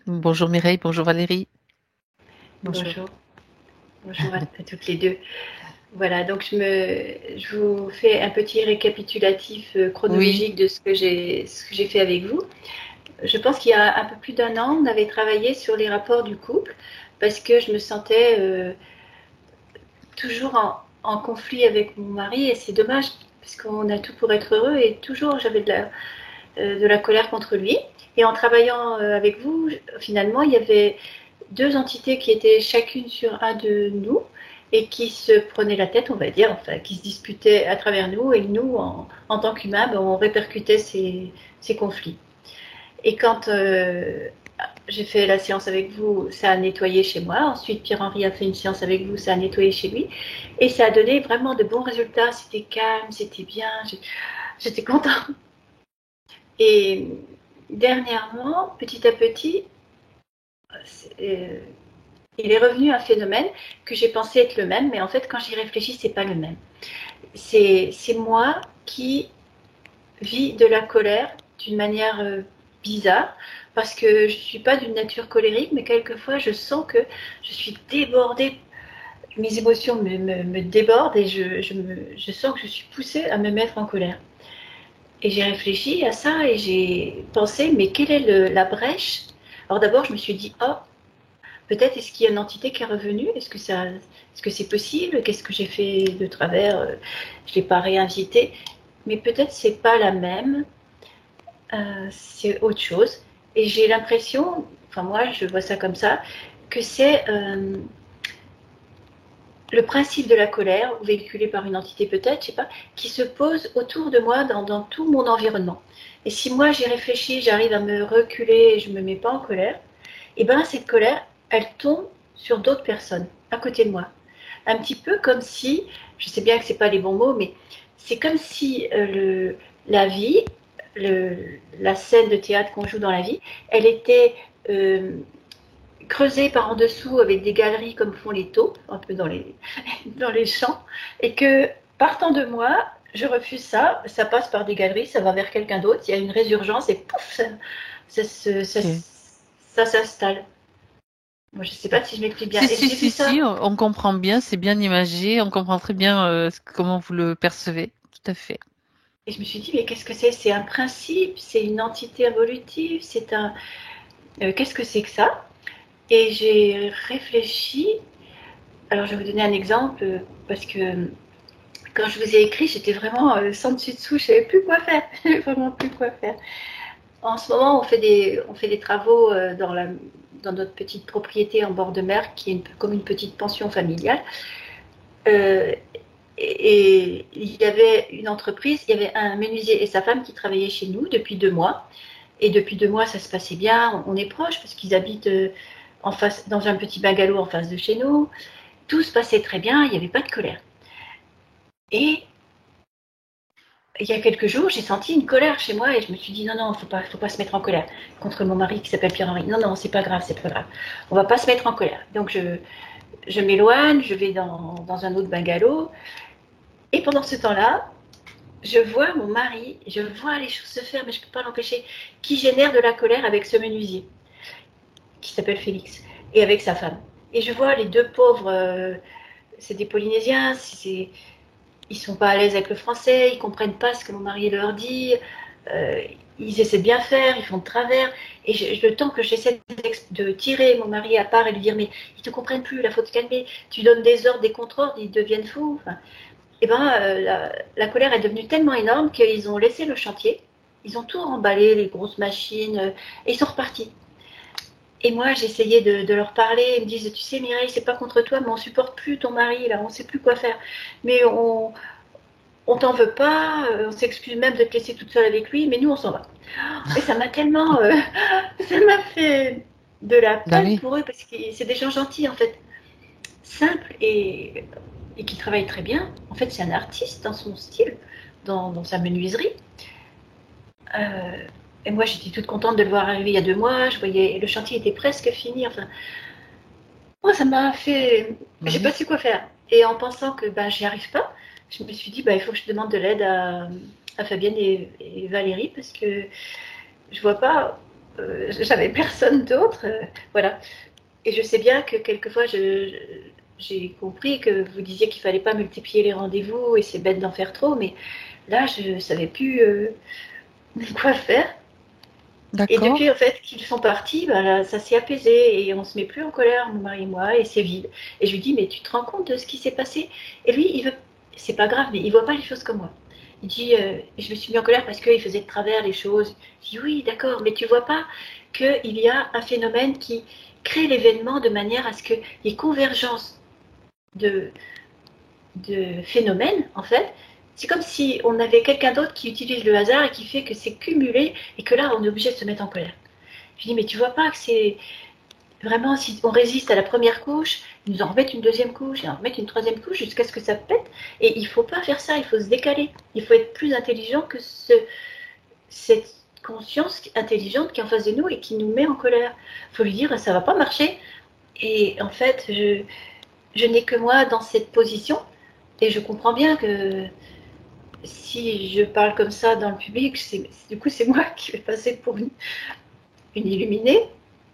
Bonjour Mireille, bonjour Valérie. Bonjour. Bonjour, bonjour à toutes les deux. Voilà, donc je vous fais un petit récapitulatif Oui, chronologique de ce que j'ai fait avec vous. Je pense qu'il y a un peu plus d'un an, on avait travaillé sur les rapports du couple parce que je me sentais toujours en conflit avec mon mari et c'est dommage parce qu'on a tout pour être heureux et toujours j'avais de la colère contre lui. Et en travaillant avec vous, finalement, il y avait deux entités qui étaient chacune sur un de nous et qui se prenaient la tête, on va dire, enfin, qui se disputaient à travers nous et nous, en tant qu'humains, ben, on répercutait ces conflits. Et quand j'ai fait la séance avec vous, ça a nettoyé chez moi. Ensuite, Pierre-Henri a fait une séance avec vous, ça a nettoyé chez lui. Et ça a donné vraiment de bons résultats. C'était calme, c'était bien, j'étais contente. Et dernièrement, petit à petit, euh, il est revenu un phénomène que j'ai pensé être le même, mais en fait, quand j'y réfléchis, c'est pas le même. C'est moi qui vis de la colère d'une manière bizarre, parce que je suis pas d'une nature colérique, mais quelquefois, je sens que je suis débordée. Mes émotions me débordent et je sens que je suis poussée à me mettre en colère. Et j'ai réfléchi à ça et j'ai pensé, mais quelle est la brèche? Alors d'abord, je me suis dit, oh, peut-être est-ce qu'il y a une entité qui est revenue? Est-ce que c'est possible? Qu'est-ce que j'ai fait de travers? Je l'ai pas réinvité, mais peut-être c'est pas la même. C'est autre chose. Et j'ai l'impression, enfin moi je vois ça comme ça, que c'est le principe de la colère, véhiculé par une entité peut-être, je sais pas, qui se pose autour de moi dans tout mon environnement. Et si moi j'y réfléchis, j'arrive à me reculer et je me mets pas en colère, et ben cette colère, elle tombe sur d'autres personnes à côté de moi. Un petit peu comme si, je sais bien que c'est pas les bons mots, mais c'est comme si la vie, la scène de théâtre qu'on joue dans la vie, elle était creusée par en dessous avec des galeries comme font les taupes, un peu dans les champs, et que partant de moi, je refuse ça, ça passe par des galeries, ça va vers quelqu'un d'autre, il y a une résurgence et pouf, ok. ça s'installe. Moi, je ne sais pas si je m'explique bien. Si, Et si, j'ai vu si, ça. si, on comprend bien, c'est bien imagé, on comprend très bien comment vous le percevez, tout à fait. Et je me suis dit, mais qu'est-ce que c'est? C'est un principe, c'est une entité évolutive, c'est un. Qu'est-ce que c'est que ça? Et j'ai réfléchi. Alors, je vais vous donner un exemple, parce que quand je vous ai écrit, j'étais vraiment sans dessus dessous, je ne savais plus quoi faire. Je ne savais vraiment plus quoi faire. En ce moment, on fait des travaux dans notre petite propriété en bord de mer, qui est comme une petite pension familiale. Euh, et il y avait une entreprise, il y avait un menuisier et sa femme qui travaillaient chez nous depuis 2 mois. Et depuis 2 mois, ça se passait bien. On est proches parce qu'ils habitent en face, dans un petit bungalow en face de chez nous. Tout se passait très bien, il n'y avait pas de colère. Et il y a quelques jours, j'ai senti une colère chez moi et je me suis dit non, non, faut pas se mettre en colère contre mon mari qui s'appelle Pierre-Henri. Non, non, c'est pas grave, c'est pas grave. On va pas se mettre en colère. Donc je m'éloigne, je vais dans un autre bungalow. Et pendant ce temps-là, je vois mon mari, je vois les choses se faire, mais je ne peux pas l'empêcher, qui génère de la colère avec ce menuisier, qui s'appelle Félix, et avec sa femme. Et je vois les deux pauvres, c'est des Polynésiens, ils sont pas à l'aise avec le français, ils comprennent pas ce que mon mari leur dit, euh, ils essaient de bien faire, ils font de travers, et le temps que j'essaie de tirer mon mari à part et lui dire mais ils te comprennent plus, il faut te calmer, tu donnes des ordres, des contre-ordres, ils deviennent fous. Enfin, et ben la colère est devenue tellement énorme qu'ils ont laissé le chantier, ils ont tout remballé, les grosses machines, et ils sont repartis. Et moi, j'essayais de leur parler. Ils me disent, tu sais, Mireille, c'est pas contre toi, mais on supporte plus ton mari, là, on sait plus quoi faire. Mais on t'en veut pas, on s'excuse même de te laisser toute seule avec lui, mais nous, on s'en va. Et ça m'a tellement, ça m'a fait de la Bah peine oui. pour eux, parce que c'est des gens gentils, en fait, simples et qui travaillent très bien. En fait, c'est un artiste dans son style, dans sa menuiserie. Euh, et moi, j'étais toute contente de le voir arriver il y a 2 mois. Je voyais le chantier était presque fini. Enfin, moi, ça m'a fait. Bah J'ai pas oui. su quoi faire. Et en pensant que ben, j'y arrive pas, je me suis dit bah, il faut que je demande de l'aide à Fabienne et Valérie parce que je vois pas. j'avais personne d'autre, voilà. Et je sais bien que quelquefois, j'ai compris que vous disiez qu'il fallait pas multiplier les rendez-vous et c'est bête d'en faire trop, mais là, je savais plus quoi faire. Et D'accord. depuis en fait qu'ils sont partis, bah, là, ça s'est apaisé et on se met plus en colère, mon mari et moi, et c'est vide. Et je lui dis, mais tu te rends compte de ce qui s'est passé? Et lui, il veut, c'est pas grave, mais il voit pas les choses comme moi. Il dit, je me suis mis en colère parce qu'il faisait de travers les choses. Je dis, oui, d'accord, mais tu vois pas qu'il y a un phénomène qui crée l'événement de manière à ce qu'il y ait convergence de, de phénomènes, en fait. C'est comme si on avait quelqu'un d'autre qui utilise le hasard et qui fait que c'est cumulé et que là, on est obligé de se mettre en colère. Je dis, mais tu vois pas que c'est vraiment, si on résiste à la première couche, ils nous en remettent une deuxième couche, et en remettent une troisième couche jusqu'à ce que ça pète. Et il faut pas faire ça, il faut se décaler. Il faut être plus intelligent que cette conscience intelligente qui est en face de nous et qui nous met en colère. Il faut lui dire, ça va pas marcher. Et en fait, je n'ai que moi dans cette position. Et je comprends bien que si je parle comme ça dans le public, du coup, c'est moi qui vais passer pour une illuminée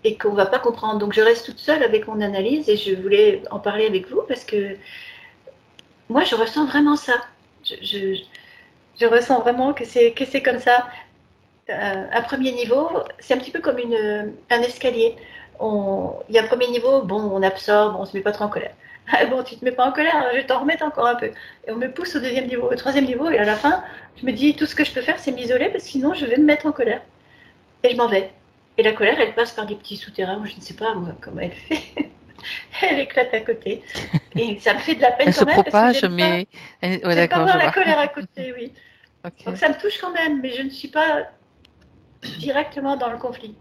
et qu'on ne va pas comprendre. Donc je reste toute seule avec mon analyse et je voulais en parler avec vous parce que moi, je ressens vraiment ça. Je ressens vraiment que c'est comme ça. Un premier niveau, c'est un petit peu comme un escalier. Il y a un premier niveau, bon, on absorbe, on ne se met pas trop en colère. Ah, bon, tu ne te mets pas en colère, je vais t'en remettre encore un peu. Et on me pousse au deuxième niveau, au troisième niveau, et à la fin, je me dis, tout ce que je peux faire, c'est m'isoler, parce que sinon, je vais me mettre en colère. Et je m'en vais. Et la colère, elle passe par des petits souterrains, je ne sais pas moi, comment elle fait. Elle éclate à côté. Et ça me fait de la peine Elle se quand même, parce que propage, mais... Ouais, j'aime pas d'accord, voir je la vois. colère à côté, oui. Donc Ok, ça me touche quand même, mais je ne suis pas directement dans le conflit.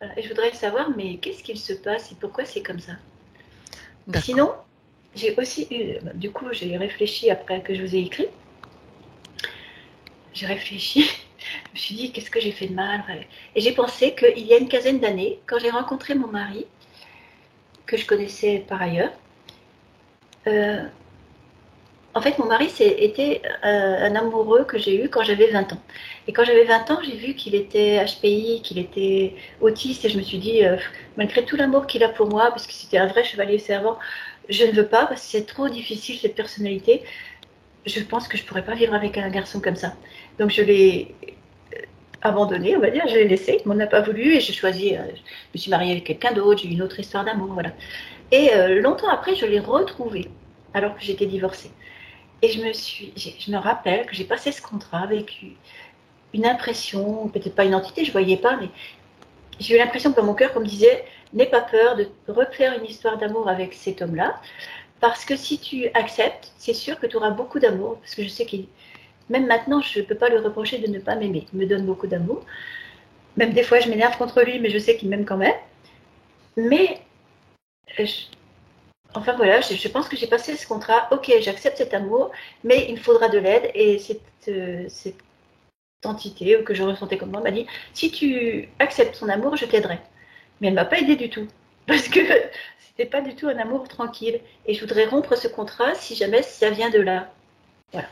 Voilà. Et je voudrais savoir, mais qu'est-ce qu'il se passe et pourquoi c'est comme ça? Et d'accord. sinon, j'ai aussi eu, du coup, j'ai réfléchi après que je vous ai écrit. J'ai réfléchi, je me suis dit, qu'est-ce que j'ai fait de mal? Et j'ai pensé qu'il y a une quinzaine d'années, quand j'ai rencontré mon mari, que je connaissais par ailleurs, euh, en fait, mon mari était un amoureux que j'ai eu quand j'avais 20 ans. Et quand j'avais 20 ans, j'ai vu qu'il était HPI, qu'il était autiste, et je me suis dit, malgré tout l'amour qu'il a pour moi, parce que c'était un vrai chevalier servant, je ne veux pas, parce que c'est trop difficile cette personnalité. Je pense que je ne pourrais pas vivre avec un garçon comme ça. Donc je l'ai abandonné, on va dire, je l'ai laissé, il m'en a pas voulu, et j'ai choisi, je me suis mariée avec quelqu'un d'autre, j'ai eu une autre histoire d'amour, voilà. Et longtemps après, je l'ai retrouvé, alors que j'étais divorcée. Et je me rappelle que j'ai passé ce contrat avec une impression, peut-être pas une entité, je ne voyais pas, mais j'ai eu l'impression que dans mon cœur, qu'on me disait, n'aie pas peur de refaire une histoire d'amour avec cet homme-là, parce que si tu acceptes, c'est sûr que tu auras beaucoup d'amour, parce que je sais qu'il, même maintenant, je ne peux pas lui reprocher de ne pas m'aimer. Il me donne beaucoup d'amour. Même des fois, je m'énerve contre lui, mais je sais qu'il m'aime quand même. Mais, je, enfin voilà, je pense que j'ai passé ce contrat. Ok, j'accepte cet amour, mais il me faudra de l'aide. Et cette entité que je ressentais comme moi m'a dit, si tu acceptes son amour, je t'aiderai. Mais elle ne m'a pas aidée du tout. Parce que c'était pas du tout un amour tranquille. Et je voudrais rompre ce contrat si jamais ça vient de là. Voilà.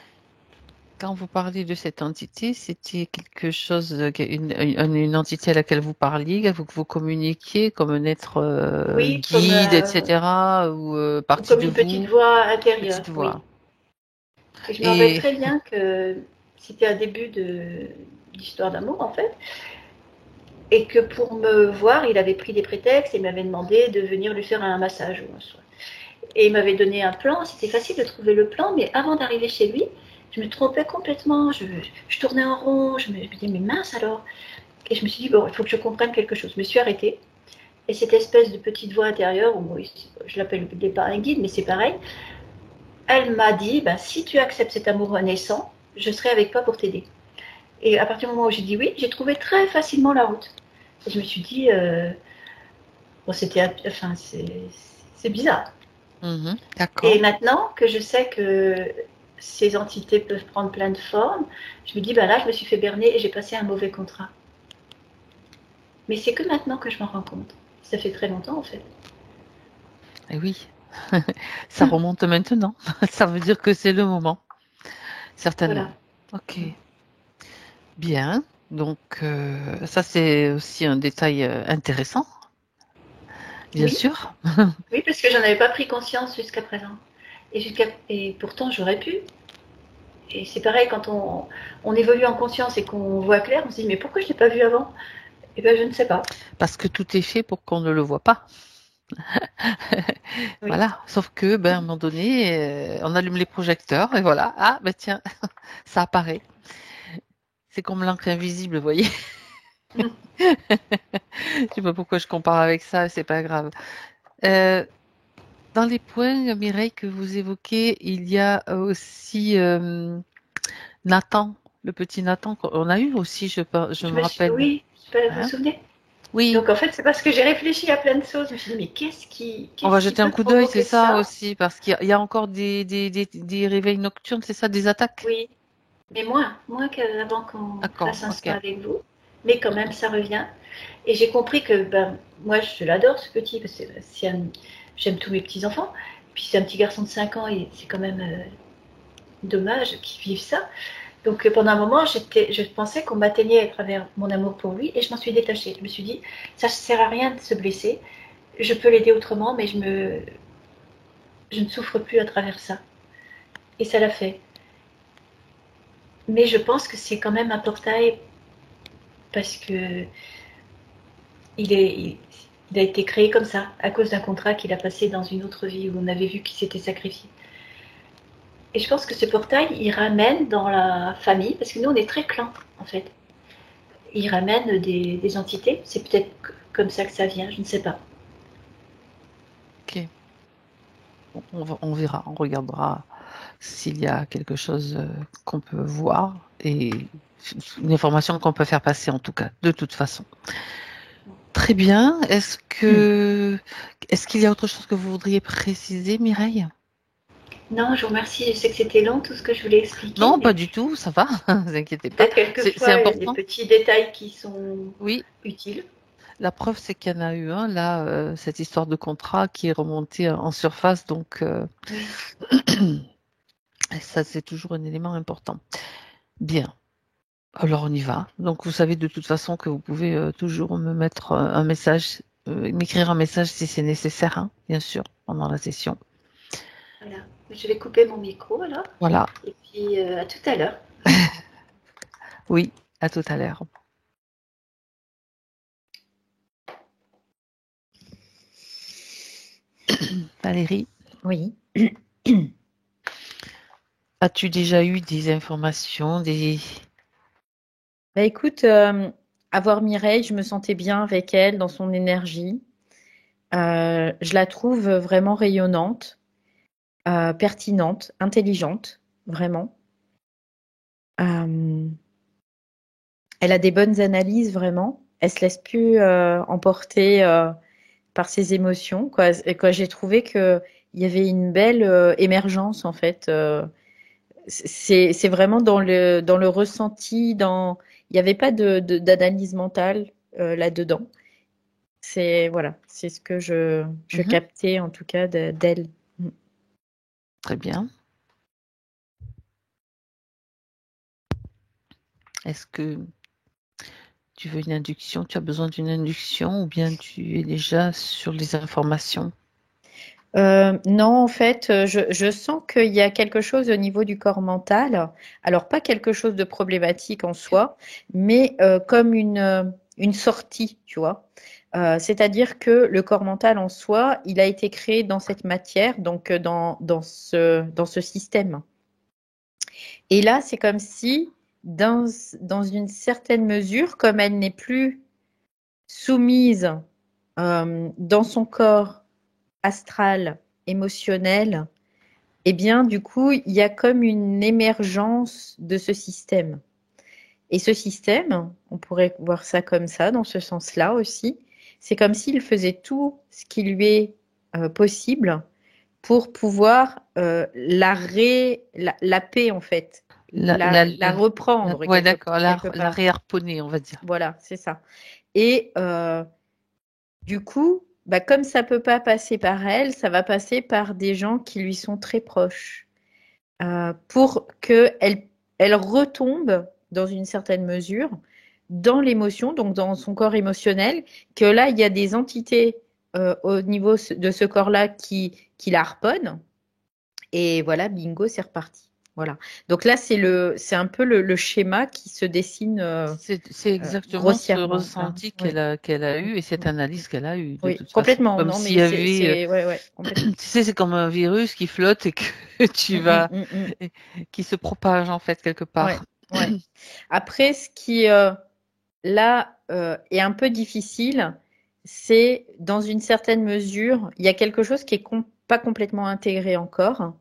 Quand vous parliez de cette entité, c'était quelque chose, une entité à laquelle vous parliez, que vous communiquiez comme un être Oui, guide, etc., ou partie comme de une petite vous, voix intérieure, petite oui. voix. Et je me rappelle Et très bien que c'était un début d'histoire d'amour, en fait. Et que pour me voir, il avait pris des prétextes et m'avait demandé de venir lui faire un massage. Et il m'avait donné un plan. C'était facile de trouver le plan, mais avant d'arriver chez lui, je me trompais complètement. Je tournais en rond. Je me disais, mais mince alors. Et je me suis dit, bon, il faut que je comprenne quelque chose. Je me suis arrêtée. Et cette espèce de petite voix intérieure, je l'appelle au départ un guide, mais c'est pareil, elle m'a dit, bah, si tu acceptes cet amour naissant, je serai avec toi pour t'aider. Et à partir du moment où j'ai dit oui, j'ai trouvé très facilement la route. Et je me suis dit, bon, enfin, c'est bizarre. Et d'accord. maintenant que je sais que ces entités peuvent prendre plein de formes, je me dis, bah là, je me suis fait berner et j'ai passé un mauvais contrat. Mais c'est que maintenant que je m'en rends compte. Ça fait très longtemps, en fait. Et oui, ça remonte maintenant. Ça veut dire que c'est le moment, certainement. Voilà. Ok, bien. Donc, ça, c'est aussi un détail intéressant, bien Oui, sûr. oui, parce que j'en avais pas pris conscience jusqu'à présent. Et pourtant, j'aurais pu. Et c'est pareil, quand on évolue en conscience et qu'on voit clair, on se dit, mais pourquoi je ne l'ai pas vu avant? Eh bien, je ne sais pas. Parce que tout est fait pour qu'on ne le voit pas. Oui, Voilà. Sauf que, à un moment donné, on allume les projecteurs et voilà. Ah, tiens, ça apparaît. C'est comme l'encre invisible, vous voyez. Je sais pas pourquoi je compare avec ça, c'est pas grave. Dans les points, Mireille, que vous évoquez, il y a aussi Nathan, le petit Nathan qu'on a eu aussi, je me rappelle. Oui, je sais pas, vous vous Hein? souvenez? Oui, Donc en fait, c'est parce que j'ai réfléchi à plein de choses. Je me suis dit, mais on va qu'est-ce qui jeter un peut coup d'œil, c'est provoquer ça ça? aussi, parce qu'il y a encore des réveils nocturnes, c'est ça, des attaques? Oui, mais moins qu'avant qu'on D'accord, fasse un ok. soin avec vous. Mais quand même, ça revient. Et j'ai compris que ben, moi, je l'adore, ce petit, parce que j'aime tous mes petits-enfants. Puis c'est un petit garçon de 5 ans et c'est quand même dommage qu'ils vivent ça. Donc pendant un moment, je pensais qu'on m'atteignait à travers mon amour pour lui et je m'en suis détachée. Je me suis dit, ça ne sert à rien de se blesser. Je peux l'aider autrement, mais je ne souffre plus à travers ça. Et ça l'a fait. Mais je pense que c'est quand même un portail parce que il, est, il, il a été créé comme ça, à cause d'un contrat qu'il a passé dans une autre vie où on avait vu qu'il s'était sacrifié. Et je pense que ce portail, il ramène dans la famille, parce que nous, on est très clan, en fait. Il ramène des entités. C'est peut-être comme ça que ça vient, je ne sais pas. Ok. On verra, on regardera s'il y a quelque chose qu'on peut voir et une information qu'on peut faire passer en tout cas, de toute façon. Très bien. Est-ce qu'il y a autre chose que vous voudriez préciser, Mireille? Non, je vous remercie. Je sais que c'était long tout ce que je voulais expliquer, Non, pas mais du tout, ça va, ne vous inquiétez pas. peut-être C'est quelquefois il y a des important. petits détails qui sont Oui, utiles. la preuve, c'est qu'il y en a eu un, là, cette histoire de contrat qui est remontée en surface, donc Oui. ça, c'est toujours un élément important. Bien. Alors on y va. Donc vous savez de toute façon que vous pouvez toujours me mettre un message, m'écrire un message si c'est nécessaire, hein, bien sûr, pendant la session. Voilà. Je vais couper mon micro alors. Voilà. Et puis à tout à l'heure. Oui, à tout à l'heure. Valérie, Oui. as-tu déjà eu des informations, Bah écoute, avoir Mireille, je me sentais bien avec elle dans son énergie. Je la trouve vraiment rayonnante, pertinente, intelligente, vraiment. Euh, Elle a des bonnes analyses, vraiment. Elle se laisse plus emporter par ses émotions, quoi. Et quoi, j'ai trouvé que il y avait une belle émergence en fait. C'est vraiment dans le ressenti, il n'y avait pas d'analyse mentale là-dedans. C'est voilà, c'est ce que je Mhm. captais en tout cas d'elle. Très bien. Est-ce que tu veux une induction, tu as besoin d'une induction ou bien tu es déjà sur les informations? Non, en fait, je sens qu'il y a quelque chose au niveau du corps mental. Alors, pas quelque chose de problématique en soi, mais comme une sortie, tu vois. C'est-à-dire que le corps mental en soi, il a été créé dans cette matière, donc dans ce système. Et là, c'est comme si, dans une certaine mesure, comme elle n'est plus soumise dans son corps astral, émotionnel, eh bien, du coup, il y a comme une émergence de ce système. Et ce système, on pourrait voir ça comme ça, dans ce sens-là aussi, c'est comme s'il faisait tout ce qui lui est possible pour pouvoir la paix, en fait, La, la, la reprendre ouais, d'accord, quelque la part. réharponner, on va dire. Voilà, c'est ça. Et du coup, bah, comme ça peut pas passer par elle, ça va passer par des gens qui lui sont très proches, pour qu'elle elle retombe dans une certaine mesure dans l'émotion, donc dans son corps émotionnel, que là, il y a des entités au niveau de ce corps-là qui la harponnent. Et voilà, bingo, c'est reparti. Voilà. Donc là, c'est un peu le schéma qui se dessine C'est exactement ce grossièrement. Là. ressenti Oui. qu'elle a eu et cette analyse qu'elle a eue, de Oui, toute façon. complètement. Comme Non, s'il mais y avait, ouais, complètement. tu sais, c'est comme un virus qui flotte et que tu vas, qui se propage, en fait, quelque Ouais, part. ouais. Après, ce qui, là, est un peu difficile, c'est dans une certaine mesure, il y a quelque chose qui est pas complètement intégré encore,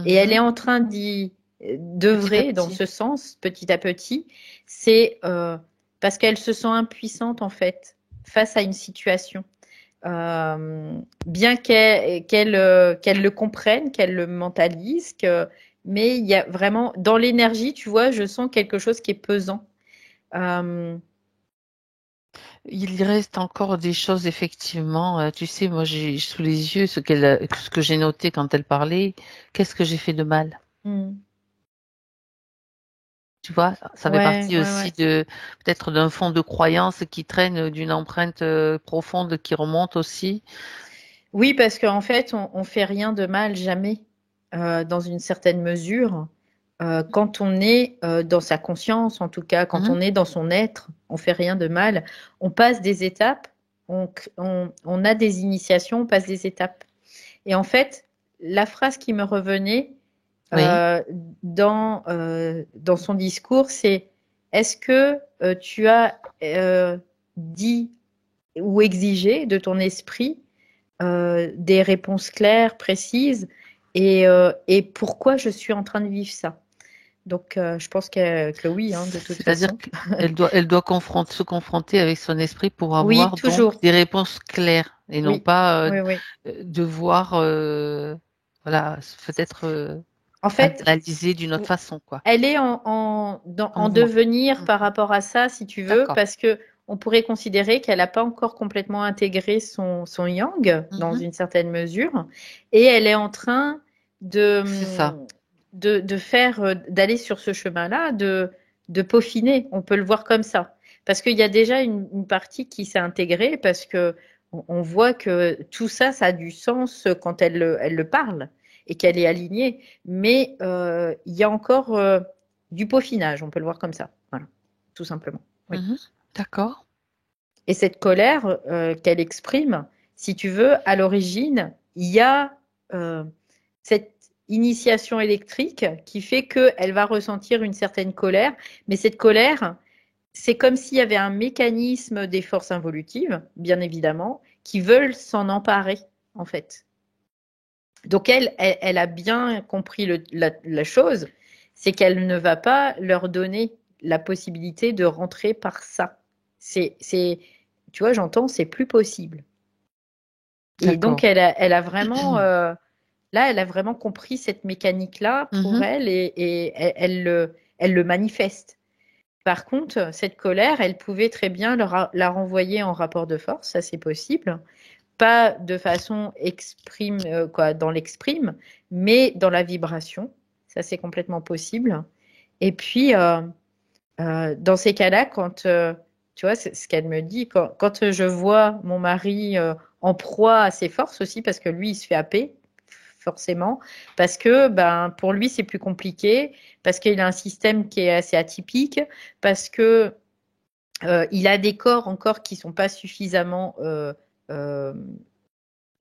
et elle est en train Petit à d'œuvrer dans petit. ce sens, petit à petit. C'est parce qu'elle se sent impuissante, en fait, face à une situation. Bien qu'elle le comprenne, qu'elle le mentalise, mais il y a vraiment, dans l'énergie, tu vois, je sens quelque chose qui est pesant. Il reste encore des choses, effectivement. Tu sais, moi, j'ai sous les yeux ce que j'ai noté quand elle parlait. Qu'est-ce que j'ai fait de mal? Hmm. Tu vois, ça fait Ouais, partie ouais, ouais. aussi peut-être d'un fond de croyance qui traîne, d'une empreinte profonde qui remonte aussi. Oui, parce qu'en fait, on fait rien de mal, jamais, dans une certaine mesure. Quand on est dans sa conscience, en tout cas, quand Mhm. on est dans son être, on fait rien de mal. On passe des étapes, on a des initiations, on passe des étapes. Et en fait, la phrase qui me revenait Oui. euh, dans son discours, c'est est-ce que tu as dit ou exigé de ton esprit des réponses claires, précises, et pourquoi je suis en train de vivre ça. Donc, je pense que oui, hein, de toute C'est-à-dire façon. elle doit se confronter avec son esprit pour Oui, avoir donc toujours. des réponses claires et non Oui, pas oui, oui. devoir, voilà, peut-être En fait, analyser d'une autre façon, quoi. elle est En en mouvement. devenir Mhm. par rapport à ça, si tu veux, D'accord. parce que on pourrait considérer qu'elle n'a pas encore complètement intégré son yang dans Mhm. une certaine mesure, et elle est en train C'est ça. de faire, d'aller sur ce chemin-là, de peaufiner. On peut le voir comme ça, parce qu'il y a déjà une partie qui s'est intégrée, parce que on voit que tout ça, ça a du sens quand elle le parle et qu'elle est alignée. Mais il y a encore du peaufinage, on peut le voir comme ça. Voilà, tout simplement. Oui. Mhm. D'accord. Et cette colère qu'elle exprime, si tu veux, à l'origine, il y a cette initiation électrique qui fait qu'elle va ressentir une certaine colère. Mais cette colère, c'est comme s'il y avait un mécanisme des forces involutives, bien évidemment, qui veulent s'en emparer, en fait. Donc elle a bien compris la chose, c'est qu'elle ne va pas leur donner la possibilité de rentrer par ça. Tu vois, j'entends, c'est plus possible. Et donc D'accord. elle a vraiment, là, elle a vraiment compris cette mécanique-là pour Mhm. elle, et elle le manifeste. Par contre, cette colère, elle pouvait très bien la renvoyer en rapport de force, ça c'est possible, pas de façon quoi, dans l'exprime, mais dans la vibration. Ça, c'est complètement possible. Et puis, dans ces cas-là, quand, tu vois, c'est ce qu'elle me dit, quand je vois mon mari en proie à ses forces aussi, parce que lui, il se fait happer, forcément, parce que ben, pour lui, c'est plus compliqué, parce qu'il a un système qui est assez atypique, parce que il a des corps encore qui sont pas suffisamment euh,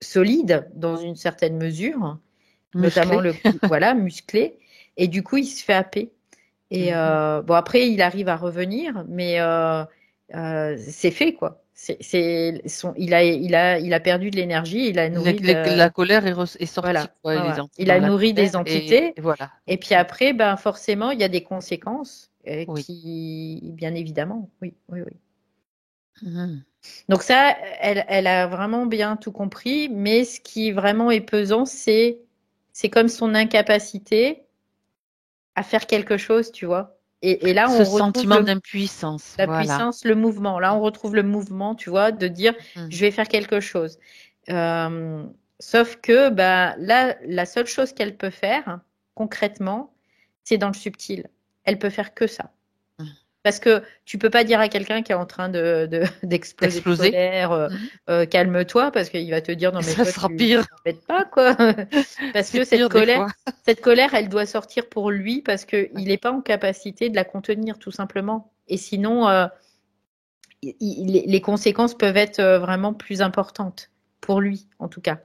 solide dans une certaine mesure, notamment Musclé. voilà, musclé, et du coup il se fait happer. Et Mhm. bon, après il arrive à revenir, mais c'est fait quoi. Il a perdu de l'énergie, il a nourri La colère est sortie, voilà, quoi. Il est voilà. entré Il dans a la nourri colère des entités, et voilà. et puis après, ben forcément, il y a des conséquences Oui. bien évidemment, oui, oui, oui. Mhm. Donc ça, elle a vraiment bien tout compris, mais ce qui vraiment est pesant, c'est comme son incapacité à faire quelque chose, tu vois. Et là, Ce on retrouve sentiment d'impuissance, la voilà. puissance, le mouvement. Là, on retrouve le mouvement, tu vois, de dire, Mhm. je vais faire quelque chose. Euh, Sauf que bah, là, la seule chose qu'elle peut faire, concrètement, c'est dans le subtil. Elle peut faire que ça. Parce que tu peux pas dire à quelqu'un qui est en train d'exploser de Exploser. colère, calme-toi, parce qu'il va te dire non mais Ça toi sera tu pire. m'embêtes pas quoi. Parce C'est que pire des fois. cette colère, elle doit sortir pour lui parce que il n'est pas en capacité de la contenir tout simplement. Et sinon, les conséquences peuvent être vraiment plus importantes pour lui en tout cas.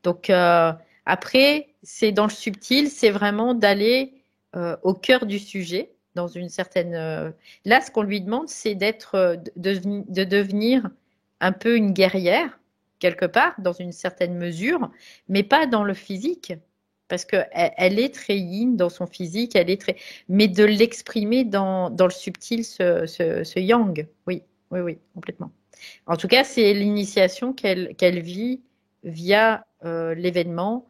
Donc après, c'est dans le subtil, c'est vraiment d'aller au cœur du sujet dans une certaine. Là, ce qu'on lui demande, c'est d'être, de devenir un peu une guerrière quelque part, dans une certaine mesure, mais pas dans le physique, parce que elle est très yin dans son physique, elle est très, mais de l'exprimer dans le subtil, ce yang. Oui, oui, oui, complètement. En tout cas, c'est l'initiation qu'elle vit via l'événement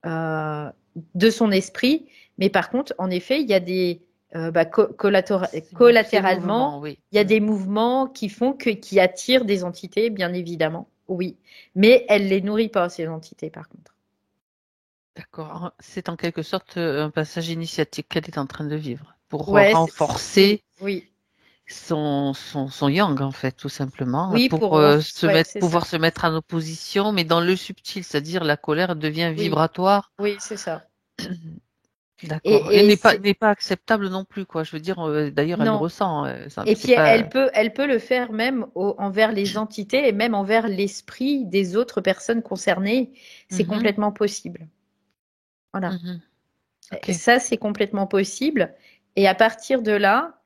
euh, de son esprit. Mais par contre, en effet, il y a des Ces collatéralement, mouvements, oui. il y a des mouvements qui font qui attirent des entités, bien évidemment. Oui, mais elle les nourrit pas ces entités, par contre. D'accord. C'est en quelque sorte un passage initiatique qu'elle est en train de vivre pour Ouais, renforcer oui, son yang, en fait, tout simplement, oui, pour ouais, c'est pouvoir ça. se mettre en opposition, mais dans le subtil, c'est-à-dire la colère devient Oui, vibratoire. oui, c'est ça. D'accord. Et Et c'est n'est pas acceptable non plus, quoi. Je veux dire, d'ailleurs, elle le non. ressent. Et C'est puis pas. elle peut le faire même envers les entités et même envers l'esprit des autres personnes concernées. C'est Mhm, complètement possible. Voilà. mhm. Ok. Et ça, c'est complètement possible. Et à partir de là,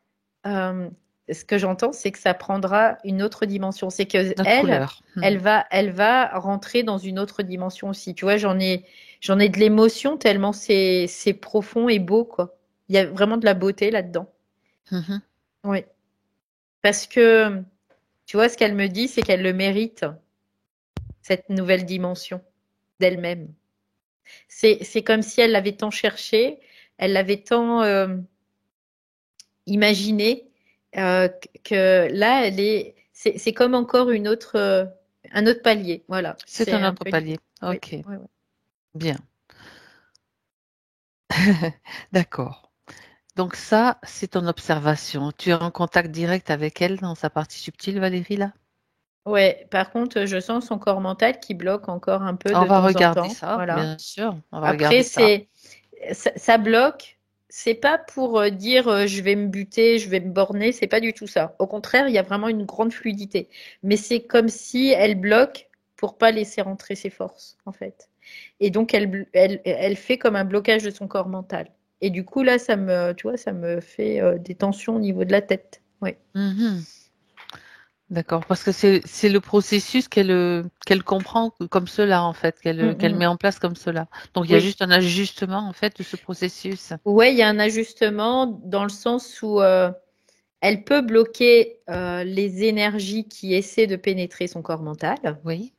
euh, ce que j'entends, c'est que ça prendra une autre dimension. C'est que Notre couleur. Mhm. elle va rentrer dans une autre dimension aussi. Tu vois, j'en ai de l'émotion tellement c'est profond et beau, quoi. Il y a vraiment de la beauté là-dedans. Mhm. Oui. Parce que tu vois, ce qu'elle me dit, c'est qu'elle le mérite, cette nouvelle dimension d'elle-même. C'est comme si elle l'avait tant cherché, elle l'avait tant imaginé, que là, c'est comme encore un autre palier. Voilà, C'est c'est un un autre peu l'idée. palier. Oui, Ok. oui, oui. Bien. D'accord. Donc ça, c'est ton observation. Tu es en contact direct avec elle dans sa partie subtile, Valérie, là? Ouais, par contre, je sens son corps mental qui bloque encore un peu On de va temps en regarder temps. ça, Voilà. bien sûr. On va Après, regarder ça. ça bloque. C'est pas pour dire je vais me buter, je vais me borner, c'est pas du tout ça. Au contraire, il y a vraiment une grande fluidité. Mais c'est comme si elle bloque pour pas laisser rentrer ses forces, en fait. Et donc elle fait comme un blocage de son corps mental. Et du coup là, tu vois, ça me fait des tensions au niveau de la tête. Oui. Mhm. D'accord, parce que c'est le processus qu'elle comprend comme cela en fait, Mm, qu'elle met mm. en place comme cela. Donc il y a Oui. juste un ajustement en fait de ce processus. Ouais, il y a un ajustement dans le sens où elle peut bloquer les énergies qui essaient de pénétrer son corps mental, Oui.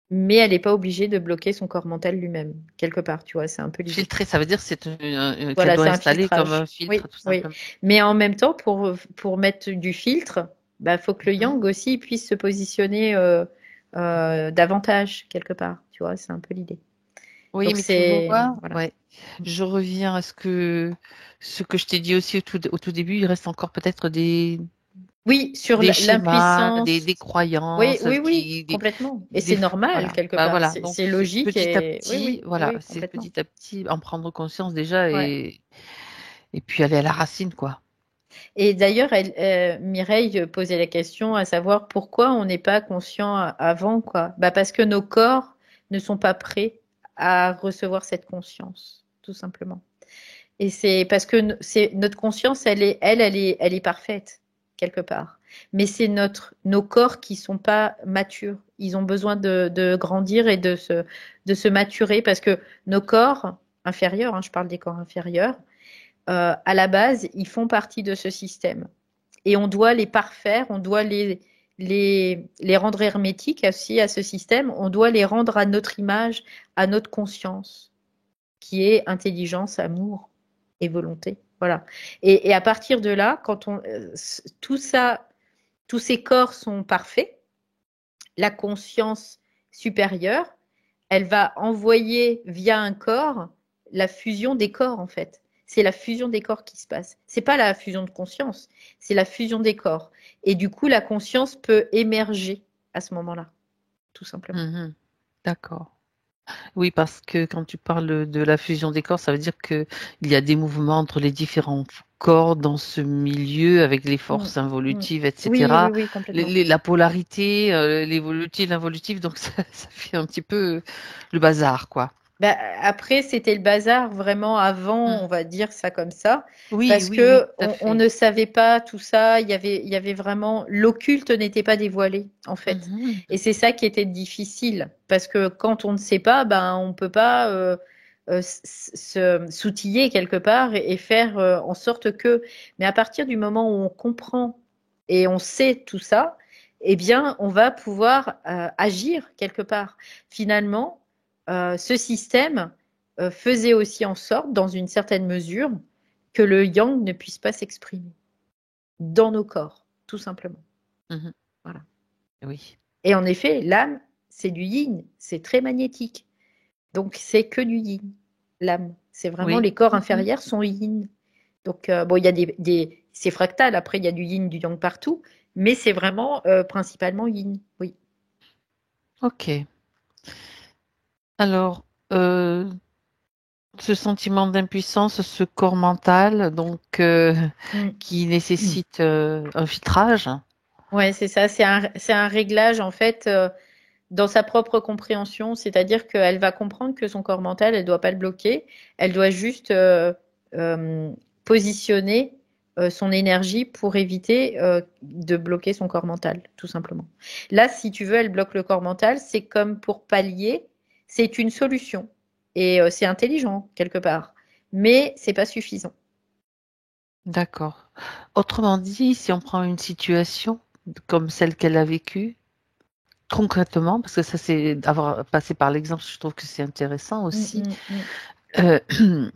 mais elle n'est pas obligée de bloquer son corps mental lui-même, quelque part, tu vois, c'est un peu l'idée. Filtrer, ça veut dire que qu'elle Voilà, doit c'est un installer comme un filtrage. filtre Oui, tout oui. simplement. Mais en même temps, pour mettre du filtre, bah, faut que le Mhm. yang aussi puisse se positionner davantage, quelque part, tu vois, c'est un peu l'idée. Oui, Donc mais tu c'est, vois, voilà. ouais. Je reviens à ce que je t'ai dit aussi au tout début, il reste encore peut-être Oui, sur des schémas, l'impuissance. des Oui, croyances oui, oui, complètement. Et c'est normal, voilà. quelque Bah part. voilà. Donc C'est c'est logique petit à et oui, petit, oui, oui, voilà, oui, c'est complètement. petit à petit en prendre conscience déjà Ouais. et puis aller à la racine, quoi. Et d'ailleurs, Mireille posait la question à savoir pourquoi on n'est pas conscient avant, quoi. Bah parce que nos corps ne sont pas prêts à recevoir cette conscience, tout simplement. Et c'est parce que c'est notre conscience, elle est parfaite quelque part. Mais c'est nos corps qui sont pas matures. Ils ont besoin de grandir et de se maturer parce que nos corps inférieurs, hein, je parle des corps inférieurs, à la base, ils font partie de ce système. Et on doit les parfaire, on doit les rendre hermétiques aussi à ce système, on doit les rendre à notre image, à notre conscience, qui est intelligence, amour et volonté. Voilà. Et à partir de là, quand tout ça, tous ces corps sont parfaits, la conscience supérieure, elle va envoyer via un corps la fusion des corps en fait. c'est la fusion des corps qui se passe. C'est pas la fusion de conscience, c'est la fusion des corps. Et du coup, la conscience peut émerger à ce moment-là, tout simplement. Mhm. D'accord. Oui, parce que quand tu parles de la fusion des corps, ça veut dire que il y a des mouvements entre les différents corps dans ce milieu avec les Mm, forces mm. involutives, Oui, oui, etc. oui, complètement. La polarité, l'évolutif, l'involutif, donc ça fait un petit peu le bazar, quoi. Bah, après, c'était le bazar vraiment Mm. avant, on va dire ça comme ça, Oui, parce oui, oui, que tout à on fait. ne savait pas tout ça. Il y avait vraiment l'occulte n'était pas dévoilé en fait, Mhm. et c'est ça qui était difficile parce que quand on ne sait pas, ben on peut pas s'outiller quelque part et faire en sorte que. Mais à partir du moment où on comprend et on sait tout ça, eh bien, on va pouvoir agir quelque part. Finalement ce système faisait aussi en sorte, dans une certaine mesure, que le yang ne puisse pas s'exprimer dans nos corps, tout simplement. Mhm. Voilà. Oui. Et en effet, l'âme, c'est du yin, c'est très magnétique. Donc, c'est que du yin, l'âme. C'est vraiment Oui. les corps Mhm. inférieurs sont yin. Donc, bon, il y a c'est fractal, après, il y a du yin, du yang partout, mais c'est vraiment principalement yin, oui. Ok. Alors, euh, ce sentiment d'impuissance, ce corps mental, donc Mm. qui nécessite un filtrage. Ouais, c'est ça, c'est un réglage en fait dans sa propre compréhension, c'est-à-dire qu'elle va comprendre que son corps mental, elle ne doit pas le bloquer, elle doit juste euh, positionner son énergie pour éviter de bloquer son corps mental, tout simplement. Là, si tu veux, elle bloque le corps mental, c'est comme pour pallier, c'est une solution et c'est intelligent quelque part, mais c'est pas suffisant. D'accord. Autrement dit, si on prend une situation comme celle qu'elle a vécue, concrètement, parce que ça, c'est avoir passé par l'exemple, je trouve que c'est intéressant Mm, aussi. mm, mm, Euh,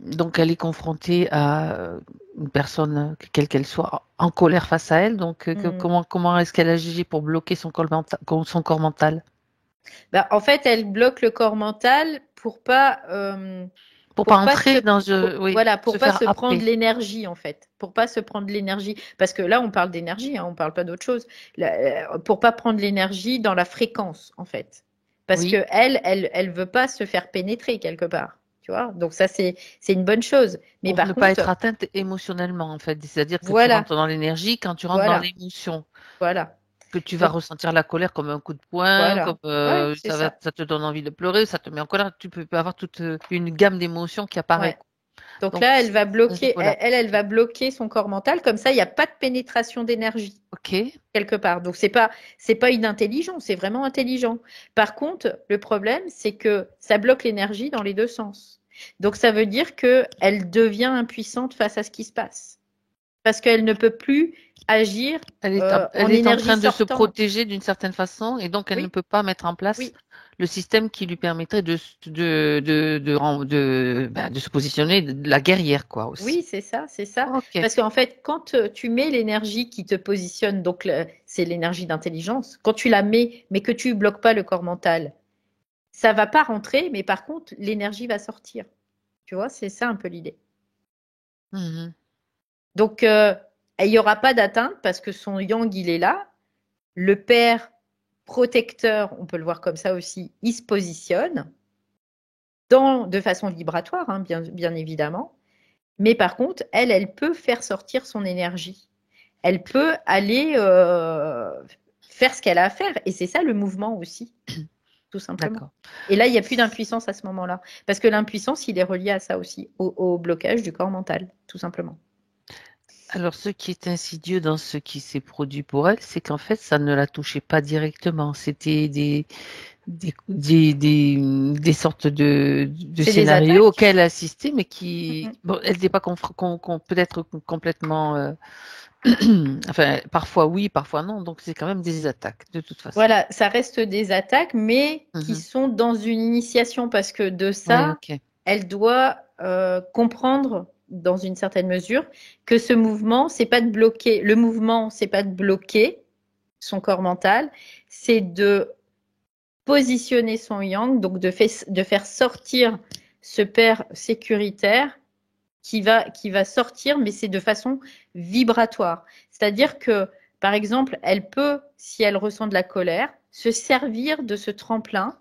donc, elle est confrontée à une personne, quelle qu'elle soit, en colère face à elle. Donc, mm. comment est-ce qu'elle agit pour bloquer son corps mental? Bah, en fait, elle bloque le corps mental Pour pas pour pas se entrer oui, voilà, se pour pas faire se prendre happer. l'énergie en fait, pour pas se prendre l'énergie parce que là on parle d'énergie, hein, on parle pas d'autre chose. Pour pas prendre l'énergie dans la fréquence en fait. Parce que Oui, elle veut pas se faire pénétrer quelque part, tu vois. Donc ça c'est une bonne chose. Mais pour ne par pas être contre, atteinte émotionnellement, en fait. C'est-à-dire que tu voilà, rentres dans l'énergie quand tu rentres dans voilà, l'émotion. voilà. Que tu vas Donc ressentir la colère comme un coup de poing, comme voilà. Ouais, c'est ça. ça te donne envie de pleurer, ça te met en colère. Tu peux avoir toute une gamme d'émotions qui apparaît. Ouais. Donc Donc, là, elle va à ce bloquer, niveau-là. elle Ok. va bloquer son corps mental. Comme ça, il n'y a pas de pénétration d'énergie Ok. quelque part. Donc c'est pas inintelligent, c'est vraiment intelligent. Par contre, le problème, c'est que ça bloque l'énergie dans les deux sens. Donc ça veut dire que elle devient impuissante face à ce qui se passe, parce qu'elle ne peut plus agir en Elle est en énergie train de se sortante. protéger d'une certaine façon et donc elle ne Oui, peut pas mettre en place oui, le système qui lui permettrait de se positionner de la guerrière, quoi, oui, aussi. c'est ça, c'est ça. Ok. Parce qu'en fait, quand tu mets l'énergie qui te positionne, donc c'est l'énergie d'intelligence, quand tu la mets, mais que tu bloques pas le corps mental, ça va pas rentrer, mais par contre, l'énergie va sortir. Tu vois, c'est ça un peu l'idée. Mhm. Donc, il n'y aura pas d'atteinte parce que son yang, il est là. Le père protecteur, on peut le voir comme ça aussi, il se positionne de façon vibratoire, hein, bien évidemment. Mais par contre, elle peut faire sortir son énergie. Elle peut aller faire ce qu'elle a à faire. Et c'est ça le mouvement aussi, tout simplement. D'accord. Et là, il n'y a plus d'impuissance à ce moment-là. Parce que l'impuissance, il est relié à ça aussi, au blocage du corps mental, tout simplement. Alors, ce qui est insidieux dans ce qui s'est produit pour elle, c'est qu'en fait, ça ne la touchait pas directement. C'était des sortes de C'est des scénarios attaques. auxquels elle assistait, mais Mm, qui, mm. bon, elle n'était pas peut-être complètement, enfin, parfois oui, parfois non. Donc, c'est quand même des attaques, de toute façon. Voilà, ça reste des attaques, mais qui Mhm. sont dans une initiation, parce que de Oui, ça, ok. elle doit comprendre, dans une certaine mesure, que ce mouvement, c'est pas de bloquer. Le mouvement, c'est pas de bloquer son corps mental, c'est de positionner son yang, donc de faire sortir ce père sécuritaire qui va sortir, mais c'est de façon vibratoire. C'est-à-dire que, par exemple, elle peut, si elle ressent de la colère, se servir de ce tremplin,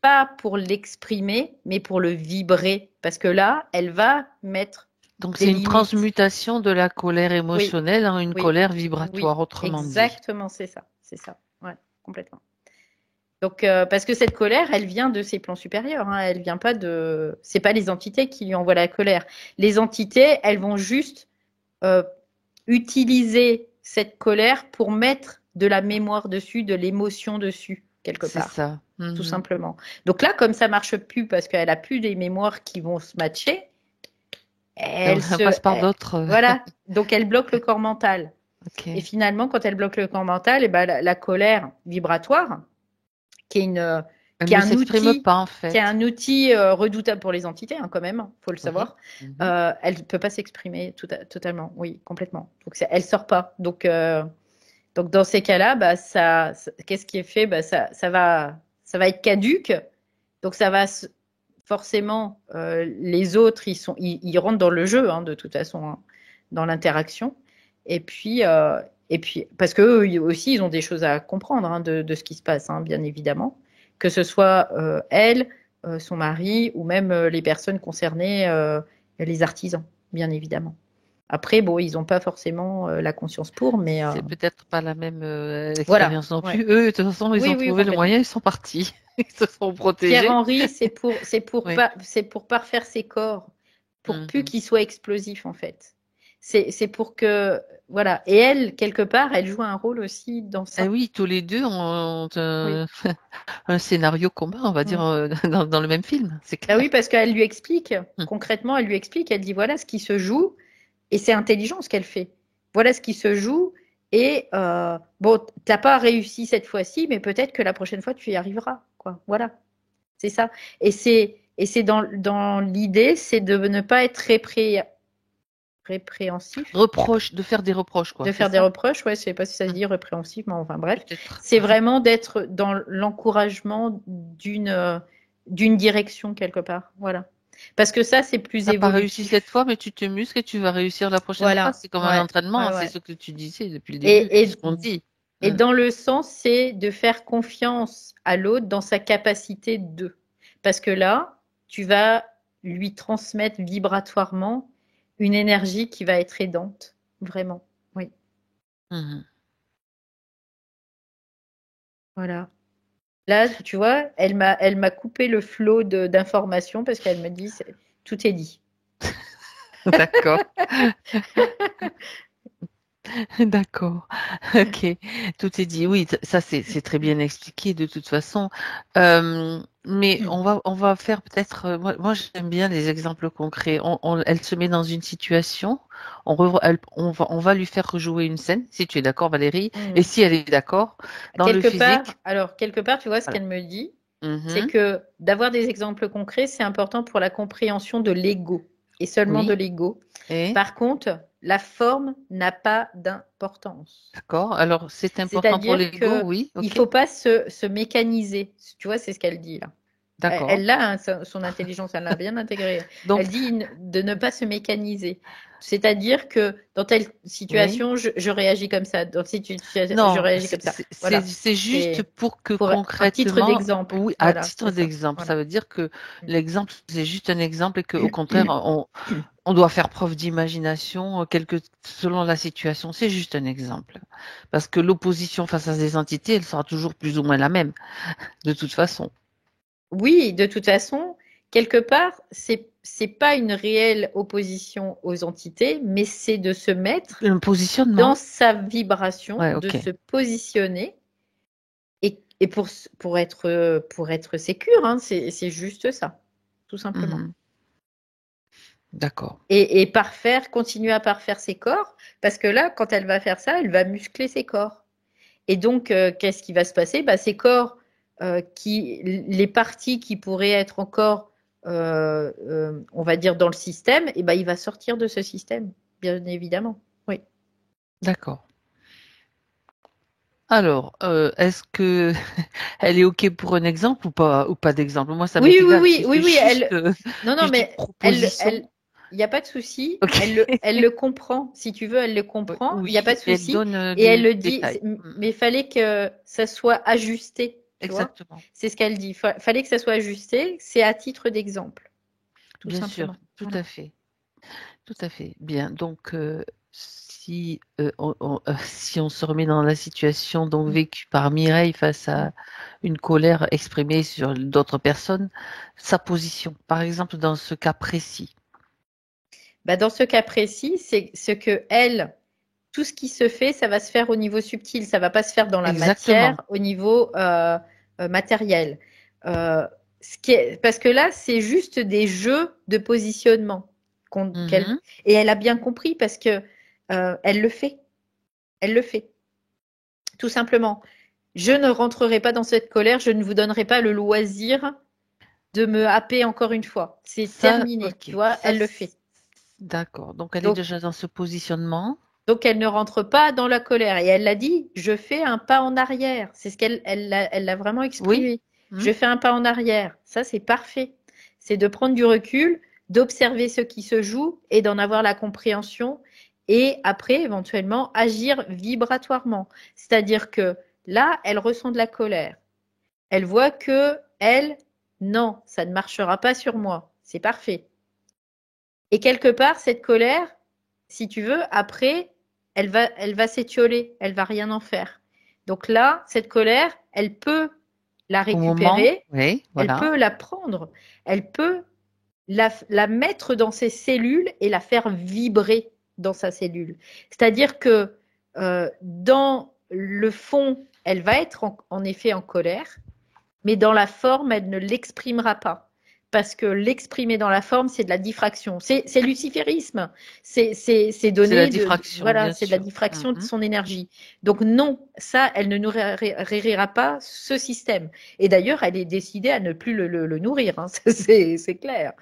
pas pour l'exprimer, mais pour le vibrer. Parce que là, elle va mettre Donc des c'est une limites. transmutation de la colère émotionnelle en une Oui. colère Oui, vibratoire, autrement dit. exactement, c'est ça. C'est ça. Ouais, complètement. Donc, parce que cette colère, elle vient de ses plans supérieurs. Hein. Elle vient pas de. C'est pas les entités qui lui envoient la colère. Les entités, elles vont juste utiliser cette colère pour mettre de la mémoire dessus, de l'émotion dessus, quelque C'est part. ça. Tout simplement. Donc là, comme ça marche plus parce qu'elle a plus des mémoires qui vont se matcher, Elle passe par d'autres. Voilà. Donc elle bloque le corps mental. Ok. Et finalement, quand elle bloque le corps mental, et ben la colère vibratoire, qui est une Elle qui est ne un s'exprime outil, pas en fait. qui est un outil redoutable pour les entités, hein, quand même, faut le savoir. Elle ne peut pas s'exprimer totalement, oui, complètement. Donc elle sort pas. Donc dans ces cas-là, bah, qu'est-ce qui est fait? Bah, ça va être caduque. Donc ça va forcément, les autres, ils rentrent dans le jeu, hein, de toute façon, hein, dans l'interaction. Et puis, parce qu'eux aussi, ils ont des choses à comprendre, hein, de ce qui se passe, hein, bien évidemment. Que ce soit elle, son mari, ou même les personnes concernées, les artisans, bien évidemment. Après, bon, ils n'ont pas forcément la conscience pour, mais C'est peut-être pas la même voilà. expérience non Ouais. plus. Eux, de toute façon, ils Oui, ont trouvé le complètement. moyen, ils sont partis. Ils se sont protégés. Pierre-Henri, c'est pour Oui. parfaire ses corps, pour plus Mhm. qu'ils soient explosifs, en fait. C'est pour que, voilà. Et elle, quelque part, elle joue un rôle aussi dans ça. Eh oui, tous les deux ont Oui. un scénario commun, on va dire, dans le même film, c'est Ah clair. oui, parce qu'elle lui explique, Mm. concrètement, elle lui explique, elle dit voilà ce qui se joue, et c'est intelligent ce qu'elle fait. Voilà ce qui se joue, et bon, t'as pas réussi cette fois-ci, mais peut-être que la prochaine fois tu y arriveras, quoi. Voilà, c'est ça. Et c'est dans l'idée, c'est de ne pas être répréhensif. De faire des reproches, quoi. De c'est faire des ça reproches, ouais, je sais pas si ça se Mm. dit répréhensif, mais enfin bref. Peut-être. C'est vraiment d'être dans l'encouragement d'une direction quelque part. Voilà. Parce que ça, c'est plus T'as pas réussi cette évolutif. fois, mais tu te muscles et tu vas réussir la prochaine fois. Voilà. C'est comme un Ouais. entraînement, Ouais, c'est ouais. ce que tu disais depuis le début, Et, ce qu'on dit. et Mm. dans le sens, c'est de faire confiance à l'autre dans sa capacité de. Parce que là, tu vas lui transmettre vibratoirement une énergie qui va être aidante. Vraiment. Oui. Mhm. Voilà. Là, tu vois, elle m'a coupé le flot d'informations parce qu'elle me dit tout est dit. D'accord. D'accord. Ok. Tout est dit. Oui, ça c'est très bien expliqué de toute façon. Mais on va faire peut-être. Moi j'aime bien les exemples concrets. Elle se met dans une situation. On va lui faire rejouer une scène, si tu es d'accord, Valérie. Et si elle est d'accord, dans le physique. Quelque part, tu vois, ce Voilà. qu'elle me dit, c'est Mhm. que d'avoir des exemples concrets, c'est important pour la compréhension de l'ego et seulement de Oui. l'ego. Et Par contre, la forme n'a pas d'importance. d'accord. Alors c'est important pour C'est-à-dire l'ego, que oui. il Ok. faut pas se mécaniser. Tu vois, c'est ce qu'elle dit là. D'accord. Elle l'a, hein, son intelligence, elle l'a bien intégrée. Donc Elle dit de ne pas se mécaniser. C'est-à-dire que dans telle oui. situation, je réagis comme ça. Dans cette situation, je Non, réagis comme ça. Voilà. c'est juste C'est pour que pour un titre concrètement, d'exemple. oui, à Voilà, titre c'est ça. d'exemple, ça Voilà. veut dire que l'exemple, c'est juste un exemple et qu'au contraire, on doit faire preuve d'imagination, selon la situation. C'est juste un exemple. Parce que l'opposition face à ces entités, elle sera toujours plus ou moins la même, de toute façon. Oui, de toute façon, quelque part, c'est pas une réelle opposition aux entités, mais c'est de se mettre Le dans positionnement. sa vibration, Ouais, de ok. se positionner et pour être sécure, hein, c'est juste ça, tout simplement. Mhm. D'accord. Et continuer à parfaire ses corps, parce que là, quand elle va faire ça, elle va muscler ses corps. Et donc, qu'est-ce qui va se passer? Bah, ces corps, les parties qui pourraient être encore, on va dire, dans le système, et ben, il va sortir de ce système, bien évidemment. Oui. D'accord. Alors, est-ce que elle est OK pour un exemple ou pas d'exemple? Moi, ça m'est Oui, oui, égal. oui, Si oui, c'est oui. juste, Non, non, juste une mais elle, proposition. il n'y a pas de souci. Ok. Elle le comprend. Si tu veux, elle le comprend. Il n'y a Oui, pas de elle souci. donne Et elle des le dit. détails. Mais il fallait que ça soit ajusté. Tu vois? Exactement. C'est ce qu'elle dit. Fallait que ça soit ajusté. C'est à titre d'exemple. Tout Bien sûr, simplement. tout Voilà. à fait. Tout à fait. Bien. Donc, si, si on se remet dans la situation donc Mm. vécue par Mireille face Mm. à une colère exprimée sur d'autres personnes, sa position, par exemple, dans ce cas précis. Bah, dans ce cas précis, c'est ce que elle, tout ce qui se fait, ça va se faire au niveau subtil. Ça va pas se faire dans la Exactement. matière, au niveau matériel. Euh, parce que là, c'est juste des jeux de positionnement Mhm. et elle a bien compris parce que elle le fait. Elle le fait. Tout simplement. Je ne rentrerai pas dans cette colère. Je ne vous donnerai pas le loisir de me happer encore une fois. C'est Ça, terminé. Tu ok. vois, Ça, elle le fait. d'accord. Donc, elle est Donc, déjà dans ce positionnement. Donc, elle ne rentre pas dans la colère. Et elle l'a dit, je fais un pas en arrière. C'est ce elle l'a vraiment Oui. exprimé. Mhm. Je fais un pas en arrière. Ça, c'est parfait. C'est de prendre du recul, d'observer ce qui se joue et d'en avoir la compréhension. Et après, éventuellement, agir vibratoirement. C'est-à-dire que là, elle ressent de la colère. Elle voit que, elle, non, ça ne marchera pas sur moi. C'est parfait. Et quelque part, cette colère, si tu veux, après, elle va s'étioler, elle va rien en faire. Donc là, cette colère, elle peut la Au moment, récupérer, oui, elle voilà. peut la prendre, elle peut la mettre dans ses cellules et la faire vibrer dans sa cellule. C'est-à-dire que dans le fond, elle va être en effet en colère, mais dans la forme, elle ne l'exprimera pas. Parce que l'exprimer dans la forme, c'est de la diffraction. C'est luciférisme. C'est C'est la donner diffraction, voilà, bien c'est de la sûr. diffraction de Mhm. son énergie. Donc non, ça, elle ne nourrira pas ce système. Et d'ailleurs, elle est décidée à ne plus le nourrir. Hein. C'est clair.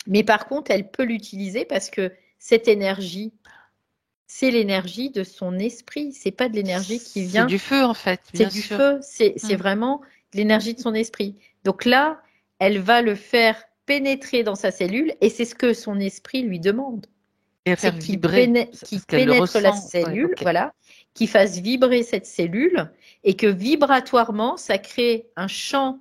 Mais par contre, elle peut l'utiliser parce que cette énergie, c'est l'énergie de son esprit. C'est pas de l'énergie qui C'est vient du feu, en fait, c'est bien du sûr. feu, c'est Mhm. vraiment l'énergie de son esprit. Donc là, elle va le faire pénétrer dans sa cellule et c'est ce que son esprit lui demande. Et à C'est faire vibrer, qu'il parce qu'elle le pénètre la ressent. Ouais, cellule, ok. voilà, qu'il fasse vibrer cette cellule et que vibratoirement, ça crée un champ,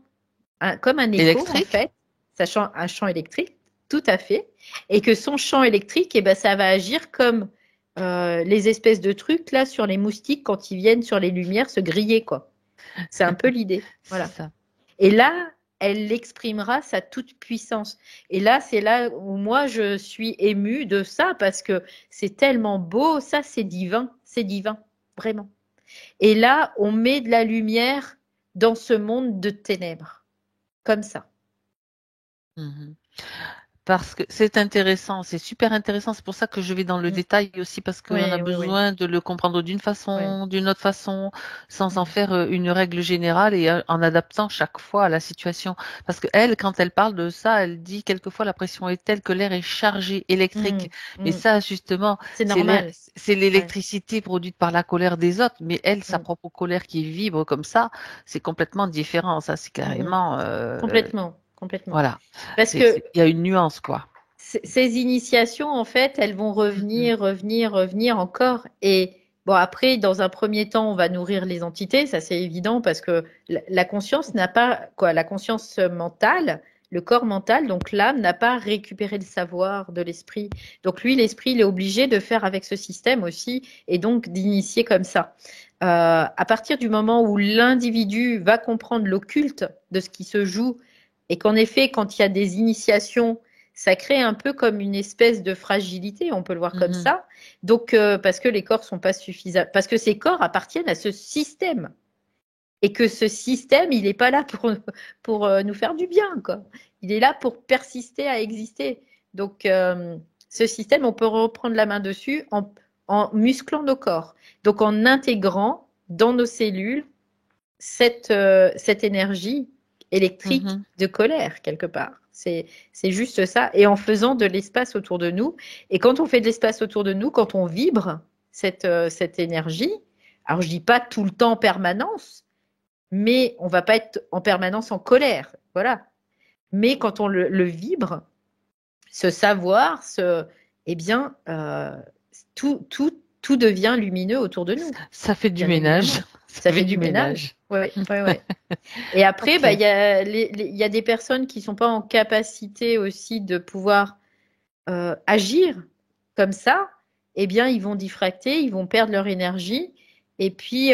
comme un écho en Électrique? fait, un champ électrique, tout à fait, et que son champ électrique, eh ben, ça va agir comme les espèces de trucs là sur les moustiques quand ils viennent sur les lumières se griller, quoi. C'est un peu l'idée. C'est Voilà. ça. Et là, elle exprimera sa toute puissance. Et là, c'est là où moi, je suis émue de ça parce que c'est tellement beau. Ça, c'est divin, vraiment. Et là, on met de la lumière dans ce monde de ténèbres, comme ça. Mhm. Parce que c'est intéressant, c'est super intéressant. C'est pour ça que je vais dans le Mm. détail aussi, parce qu'on a Oui, oui, oui. besoin de le comprendre d'une Oui. façon, d'une autre façon, sans en Mm. faire une règle générale et en adaptant chaque fois à la situation. Parce que elle, quand elle parle de ça, elle dit quelquefois la pression est telle que l'air est chargé Mm. électrique. Mais Mm. ça, justement, C'est c'est l'air, normal. c'est Ouais. l'électricité produite par la colère des autres. Mais elle, sa Mm. propre colère qui vibre comme ça, c'est complètement différent. Ça, c'est Mm, mm. carrément, Complètement, complètement. voilà. Parce que Il y a une nuance, quoi. ces initiations, en fait, elles vont Mm, mm. revenir encore. Et bon, après, dans un premier temps, on va nourrir les entités, ça c'est évident, parce que la conscience n'a pas, quoi, la conscience mentale, le corps mental, donc l'âme n'a pas récupéré le savoir de l'esprit. Donc lui, l'esprit, il est obligé de faire avec ce système aussi, et donc d'initier comme ça. À partir du moment où l'individu va comprendre l'occulte de ce qui se joue, et qu'en effet, quand il y a des initiations, ça crée un peu comme une espèce de fragilité, on peut le voir comme Mhm. ça. Donc, parce que les corps sont pas suffisants, parce que ces corps appartiennent à ce système et que ce système, il n'est pas là pour nous faire du bien, quoi. Il est là pour persister à exister. Donc, ce système, on peut reprendre la main dessus en musclant nos corps. Donc, en intégrant dans nos cellules cette énergie électrique Mhm. de colère, quelque part. C'est juste ça. Et en faisant de l'espace autour de nous. Et quand on fait de l'espace autour de nous, quand on vibre cette énergie, alors je dis pas tout le temps en permanence, mais on va pas être en permanence en colère. Voilà. Mais quand on le vibre, ce savoir, eh bien, tout devient lumineux autour de nous. Ça fait du Bien ménage. évidemment. Ça fait du ménage. Oui, oui, oui. Et après, Ok. il y a des personnes qui ne sont pas en capacité aussi de pouvoir agir comme ça. Eh bien, ils vont diffracter, ils vont perdre leur énergie. Et puis,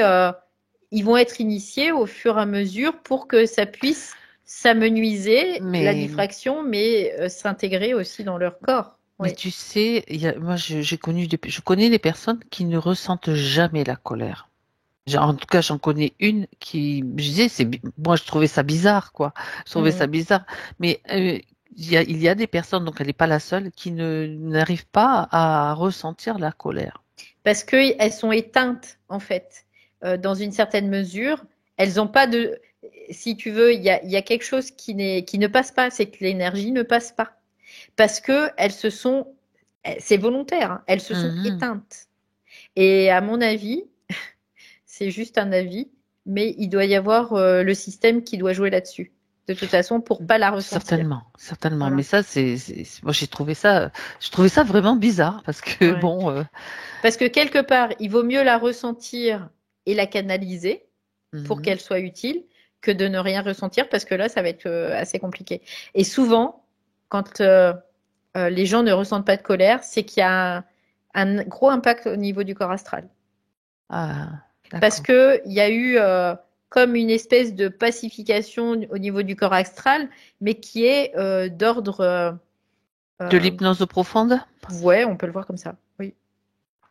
ils vont être initiés au fur et à mesure pour que ça puisse s'amenuiser, la Mais, diffraction, mais s'intégrer aussi dans leur corps. mais Oui. tu sais, moi, je connais des personnes qui ne ressentent jamais la colère. En tout cas, j'en connais une qui, je disais, moi, je trouvais ça bizarre, quoi. Je trouvais ça Mhm. bizarre. Mais il y a des personnes, donc elle n'est pas la seule, qui n'arrivent pas à ressentir la colère. Parce qu'elles sont éteintes, en fait, dans une certaine mesure. Elles n'ont pas de. Si tu veux, il y a quelque chose qui ne passe pas, c'est que l'énergie ne passe pas. Parce que elles se sont. C'est volontaire, hein, elles se sont Mhm. éteintes. Et à mon avis, c'est juste un avis, mais il doit y avoir le système qui doit jouer là-dessus. De toute façon, pour pas la ressentir. Certainement, certainement. Mais Voilà. ça, moi, je trouvais ça vraiment bizarre parce que Ouais. bon, Parce que quelque part, il vaut mieux la ressentir et la canaliser pour mhm. qu'elle soit utile que de ne rien ressentir parce que là, ça va être assez compliqué. Et souvent, quand les gens ne ressentent pas de colère, c'est qu'il y a un gros impact au niveau du corps astral. Ah, Parce d'accord. qu'il y a eu comme une espèce de pacification au niveau du corps astral, mais qui est d'ordre, De euh, l'hypnose profonde? ouais, on peut le voir comme ça, oui.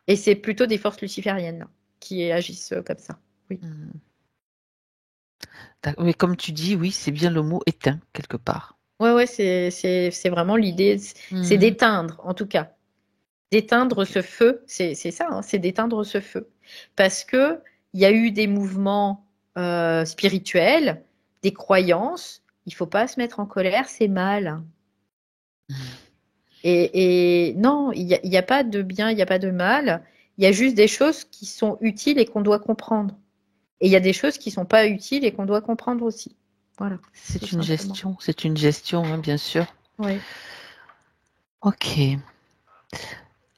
Et c'est plutôt des forces lucifériennes là, qui agissent comme ça, oui. Mhm. Mais comme tu dis, oui, c'est bien le mot éteint quelque part. Ouais, ouais, c'est vraiment l'idée, c'est Mhm. d'éteindre, en tout cas, d'éteindre Ok. ce feu, c'est ça, hein, c'est d'éteindre ce feu. Parce que il y a eu des mouvements spirituels, des croyances, il faut pas se mettre en colère, c'est mal. Et non, il y a pas de bien, il n'y a pas de mal, il y a juste des choses qui sont utiles et qu'on doit comprendre. Et il y a des choses qui sont pas utiles et qu'on doit comprendre aussi. Voilà, tout simplement. C'est une gestion, hein, bien sûr. Oui. Ok.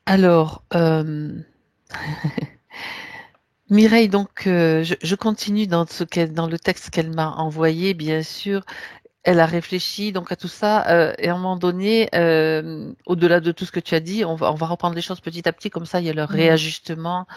Alors, Mireille, donc, je continue dans le texte qu'elle m'a envoyé, bien sûr. Elle a réfléchi donc à tout ça et à un moment donné, au-delà de tout ce que tu as dit, on va reprendre les choses petit à petit, comme ça il y a le Mhm. réajustement,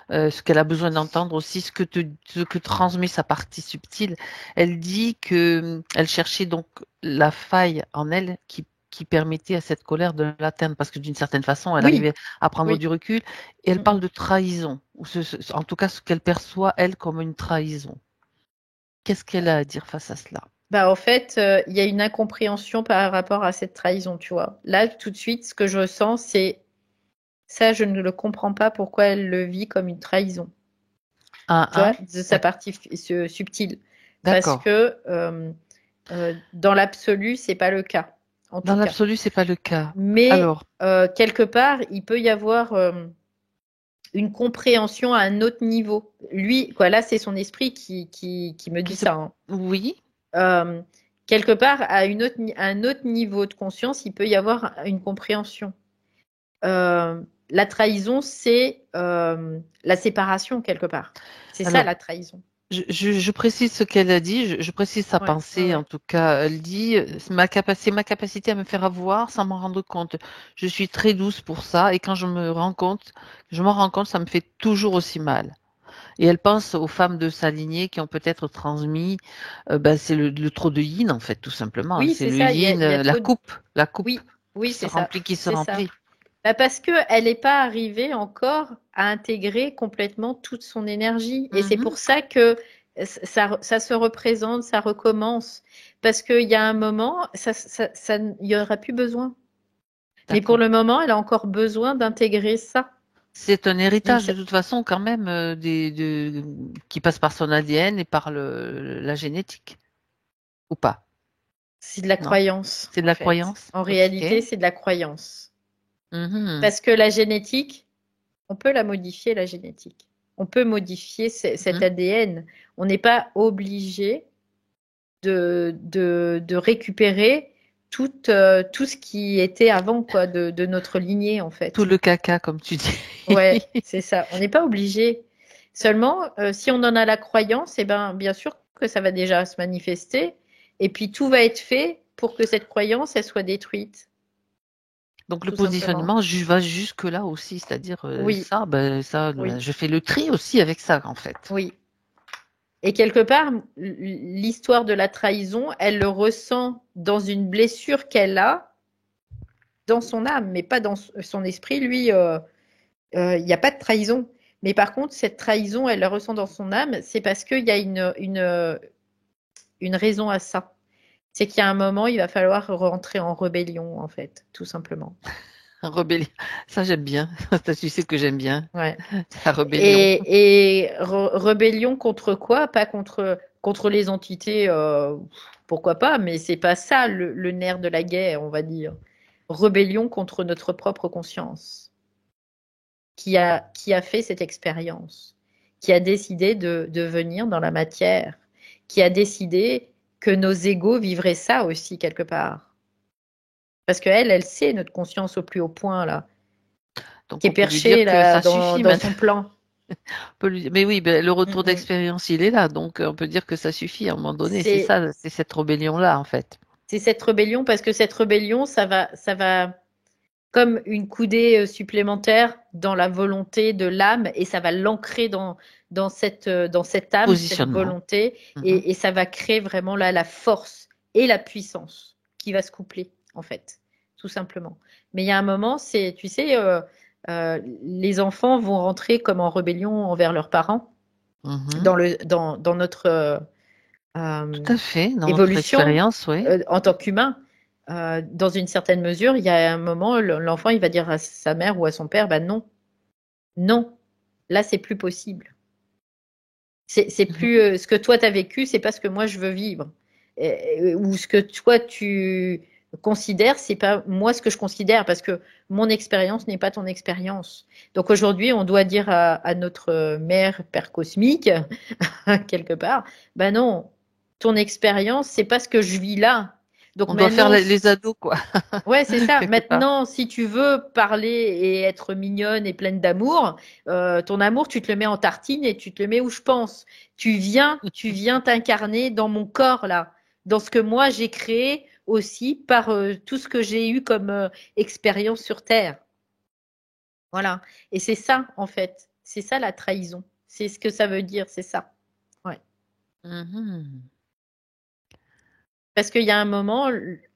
ce qu'elle a besoin d'entendre aussi, ce que transmet sa partie subtile. Elle dit que elle cherchait donc la faille en elle qui permettait à cette colère de l'atteindre, parce que d'une certaine façon, elle Oui, arrivait à prendre oui. du recul, et elle parle Mhm. de trahison, ou en tout cas ce qu'elle perçoit elle comme une trahison. Qu'est-ce qu'elle a à dire face à cela? Bah, en fait, il y a une incompréhension par rapport à cette trahison, tu vois. Là, tout de suite, ce que je ressens, c'est ça, je ne le comprends pas pourquoi elle le vit comme une trahison, Un, tu vois, un, de sa partie subtile. Parce d'accord. que dans l'absolu, c'est pas le cas, en Dans tout cas. l'absolu, c'est pas le cas. Mais Alors, quelque part, il peut y avoir une compréhension à un autre niveau. Lui, quoi, là, c'est son esprit qui me qui dit se... ça, hein. oui, Euh, quelque part, à un autre niveau de conscience, il peut y avoir une compréhension. La trahison, c'est la séparation, quelque part. C'est ça, alors, la trahison. je précise ce qu'elle a dit, je précise sa Ouais, ouais, pensée, en ouais. tout cas, elle dit, c'est ma capacité à me faire avoir sans m'en rendre compte. Je suis très douce pour ça, et quand je m'en rends compte, ça me fait toujours aussi mal. Et elle pense aux femmes de sa lignée qui ont peut-être transmis, c'est le trop de yin, en fait, tout simplement, hein. Oui, C'est c'est le ça. yin, Il y a trop. la coupe Oui, oui, c'est ça. qui se C'est ça. remplit. Bah, parce qu'elle n'est pas arrivée encore à intégrer complètement toute son énergie. Et c'est Mhm. pour ça que ça se représente, ça recommence. Parce qu'il y a un moment, il n'y aura plus besoin. Mais pour D'accord. le moment, elle a encore besoin d'intégrer ça. C'est un D'une héritage de cer- toute façon quand même qui passe par son ADN et par la génétique, ou pas? C'est de la Non? croyance, C'est de en la fait. croyance? En Ok. réalité, c'est de la croyance. Mhm. Parce que la génétique, on peut la modifier, la génétique. On peut modifier cet Mhm. ADN. On n'est pas obligé de récupérer tout ce qui était avant, quoi, de notre lignée, en fait. Tout le caca, comme tu dis. Ouais, c'est ça. On n'est pas obligé. Seulement, si on en a la croyance, eh ben, bien sûr que ça va déjà se manifester. Et puis, tout va être fait pour que cette croyance, elle soit détruite. Donc le Tout simplement. positionnement va jusque-là aussi, c'est-à-dire Oui, oui, je fais le tri aussi avec ça, en fait. oui. Et quelque part, l'histoire de la trahison, elle le ressent dans une blessure qu'elle a dans son âme, mais pas dans son esprit. Lui, il n'y a pas de trahison. Mais par contre, cette trahison, elle la ressent dans son âme, c'est parce qu'il y a une raison à ça. C'est qu'il y a un moment, il va falloir rentrer en rébellion, en fait, tout simplement. Rébellion, ça j'aime bien. Ça, tu sais que j'aime bien Ouais. la rébellion. Et rébellion contre quoi? Pas contre les entités, pourquoi pas, mais c'est pas ça le nerf de la guerre, on va dire. Rébellion contre notre propre conscience, qui a fait cette expérience, qui a décidé de venir dans la matière, qui a décidé que nos égaux vivraient ça aussi quelque part. Parce qu'elle, elle sait notre conscience au plus haut point, là, Donc qui est on peut lui dire perchée que là, ça dans, suffit dans maintenant. son plan. Mais oui, ben, le Mm, retour mm. d'expérience, il est là, donc on peut dire que ça suffit à un moment donné. C'est C'est, ça, c'est cette rébellion-là, en fait. c'est cette rébellion, parce que cette rébellion, ça va comme une coudée supplémentaire dans la volonté de l'âme, et ça va l'ancrer dans cette âme, cette Positionnement. volonté, Mhm. et ça va créer vraiment là la force et la puissance qui va se coupler, en fait, tout simplement. Mais il y a un moment, tu sais, les enfants vont rentrer comme en rébellion envers leurs parents Mhm. dans notre Tout à fait, dans notre évolution expérience, oui. en tant qu'humain. Dans une certaine mesure, il y a un moment, l'enfant, il va dire à sa mère ou à son père, bah non, non, là, c'est plus possible. C'est plus Mhm. ce que toi tu as vécu, c'est pas ce que moi je veux vivre. Ou ce que toi tu considères, c'est pas moi ce que je considère, parce que mon expérience n'est pas ton expérience. Donc aujourd'hui, on doit dire à notre mère, père cosmique, quelque part, bah non, ton expérience, c'est pas ce que je vis là. Donc On doit faire maintenant, les ados, quoi, ouais, c'est ça. quelque part. Maintenant, si tu veux parler et être mignonne et pleine d'amour, ton amour, tu te le mets en tartine et tu te le mets où je pense. Tu viens t'incarner dans mon corps là, dans ce que moi j'ai créé aussi par tout ce que j'ai eu comme expérience sur Terre. Voilà. Et c'est ça, en fait. C'est ça la trahison. C'est ce que ça veut dire, c'est ça. Ouais. Mhm. Parce qu'il y a un moment,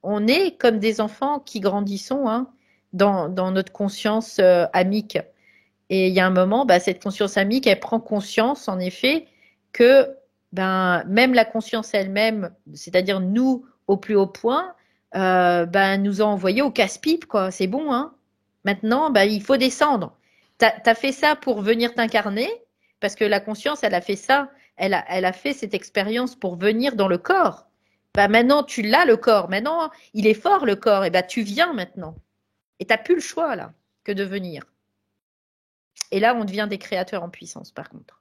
on est comme des enfants qui grandissons, hein, dans notre conscience amique. Et il y a un moment, bah, cette conscience amique, elle prend conscience, en effet, que ben, même la conscience elle-même, c'est-à-dire nous au plus haut point, ben, nous a envoyés au casse-pipe, quoi. C'est bon, hein. Maintenant, ben, il faut descendre. T'as fait ça pour venir t'incarner, parce que la conscience, elle a fait ça, elle a fait cette expérience pour venir dans le corps. Ben, maintenant, tu l'as le corps. Maintenant, il est fort le corps. Et ben, tu viens maintenant. Et t'as plus le choix là que de venir. Et là, on devient des créateurs en puissance, par contre,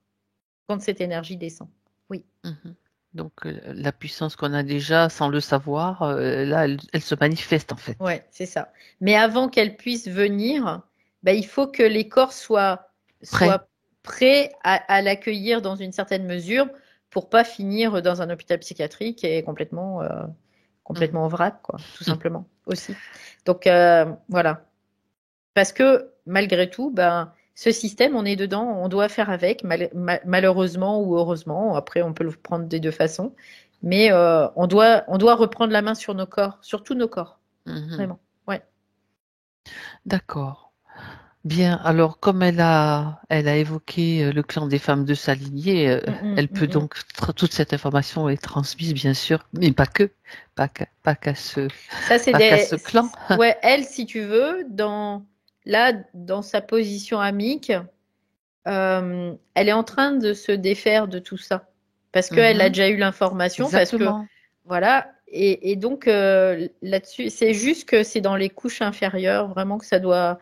quand cette énergie descend. Oui. Mhm. Donc la puissance qu'on a déjà sans le savoir, là, elle se manifeste, en fait. Ouais, c'est ça. Mais avant qu'elle puisse venir, ben, il faut que les corps soient, Prêt. soient prêts à l'accueillir dans une certaine mesure pour pas finir dans un hôpital psychiatrique et complètement, Mhm. complètement en vrac, quoi, tout simplement, aussi. Donc, voilà. Parce que malgré tout, ben, ce système, on est dedans, on doit faire avec, malheureusement ou heureusement. Après, on peut le prendre des deux façons. Mais on doit reprendre la main sur nos corps, sur tous nos corps, Mhm. vraiment. Ouais. D'accord. Bien, alors comme elle a évoqué le clan des femmes de sa lignée, Mm, mm, elle mm, peut mm. donc, toute cette information est transmise, bien sûr, mais pas que, pas qu'à ce, Ça, c'est pas qu'à ce clan. ouais, elle, si tu veux, là, dans sa position amique, elle est en train de se défaire de tout ça. Parce qu'elle a Mhm. déjà eu l'information, parce que Exactement. voilà. Et donc là-dessus, c'est juste que c'est dans les couches inférieures vraiment que ça doit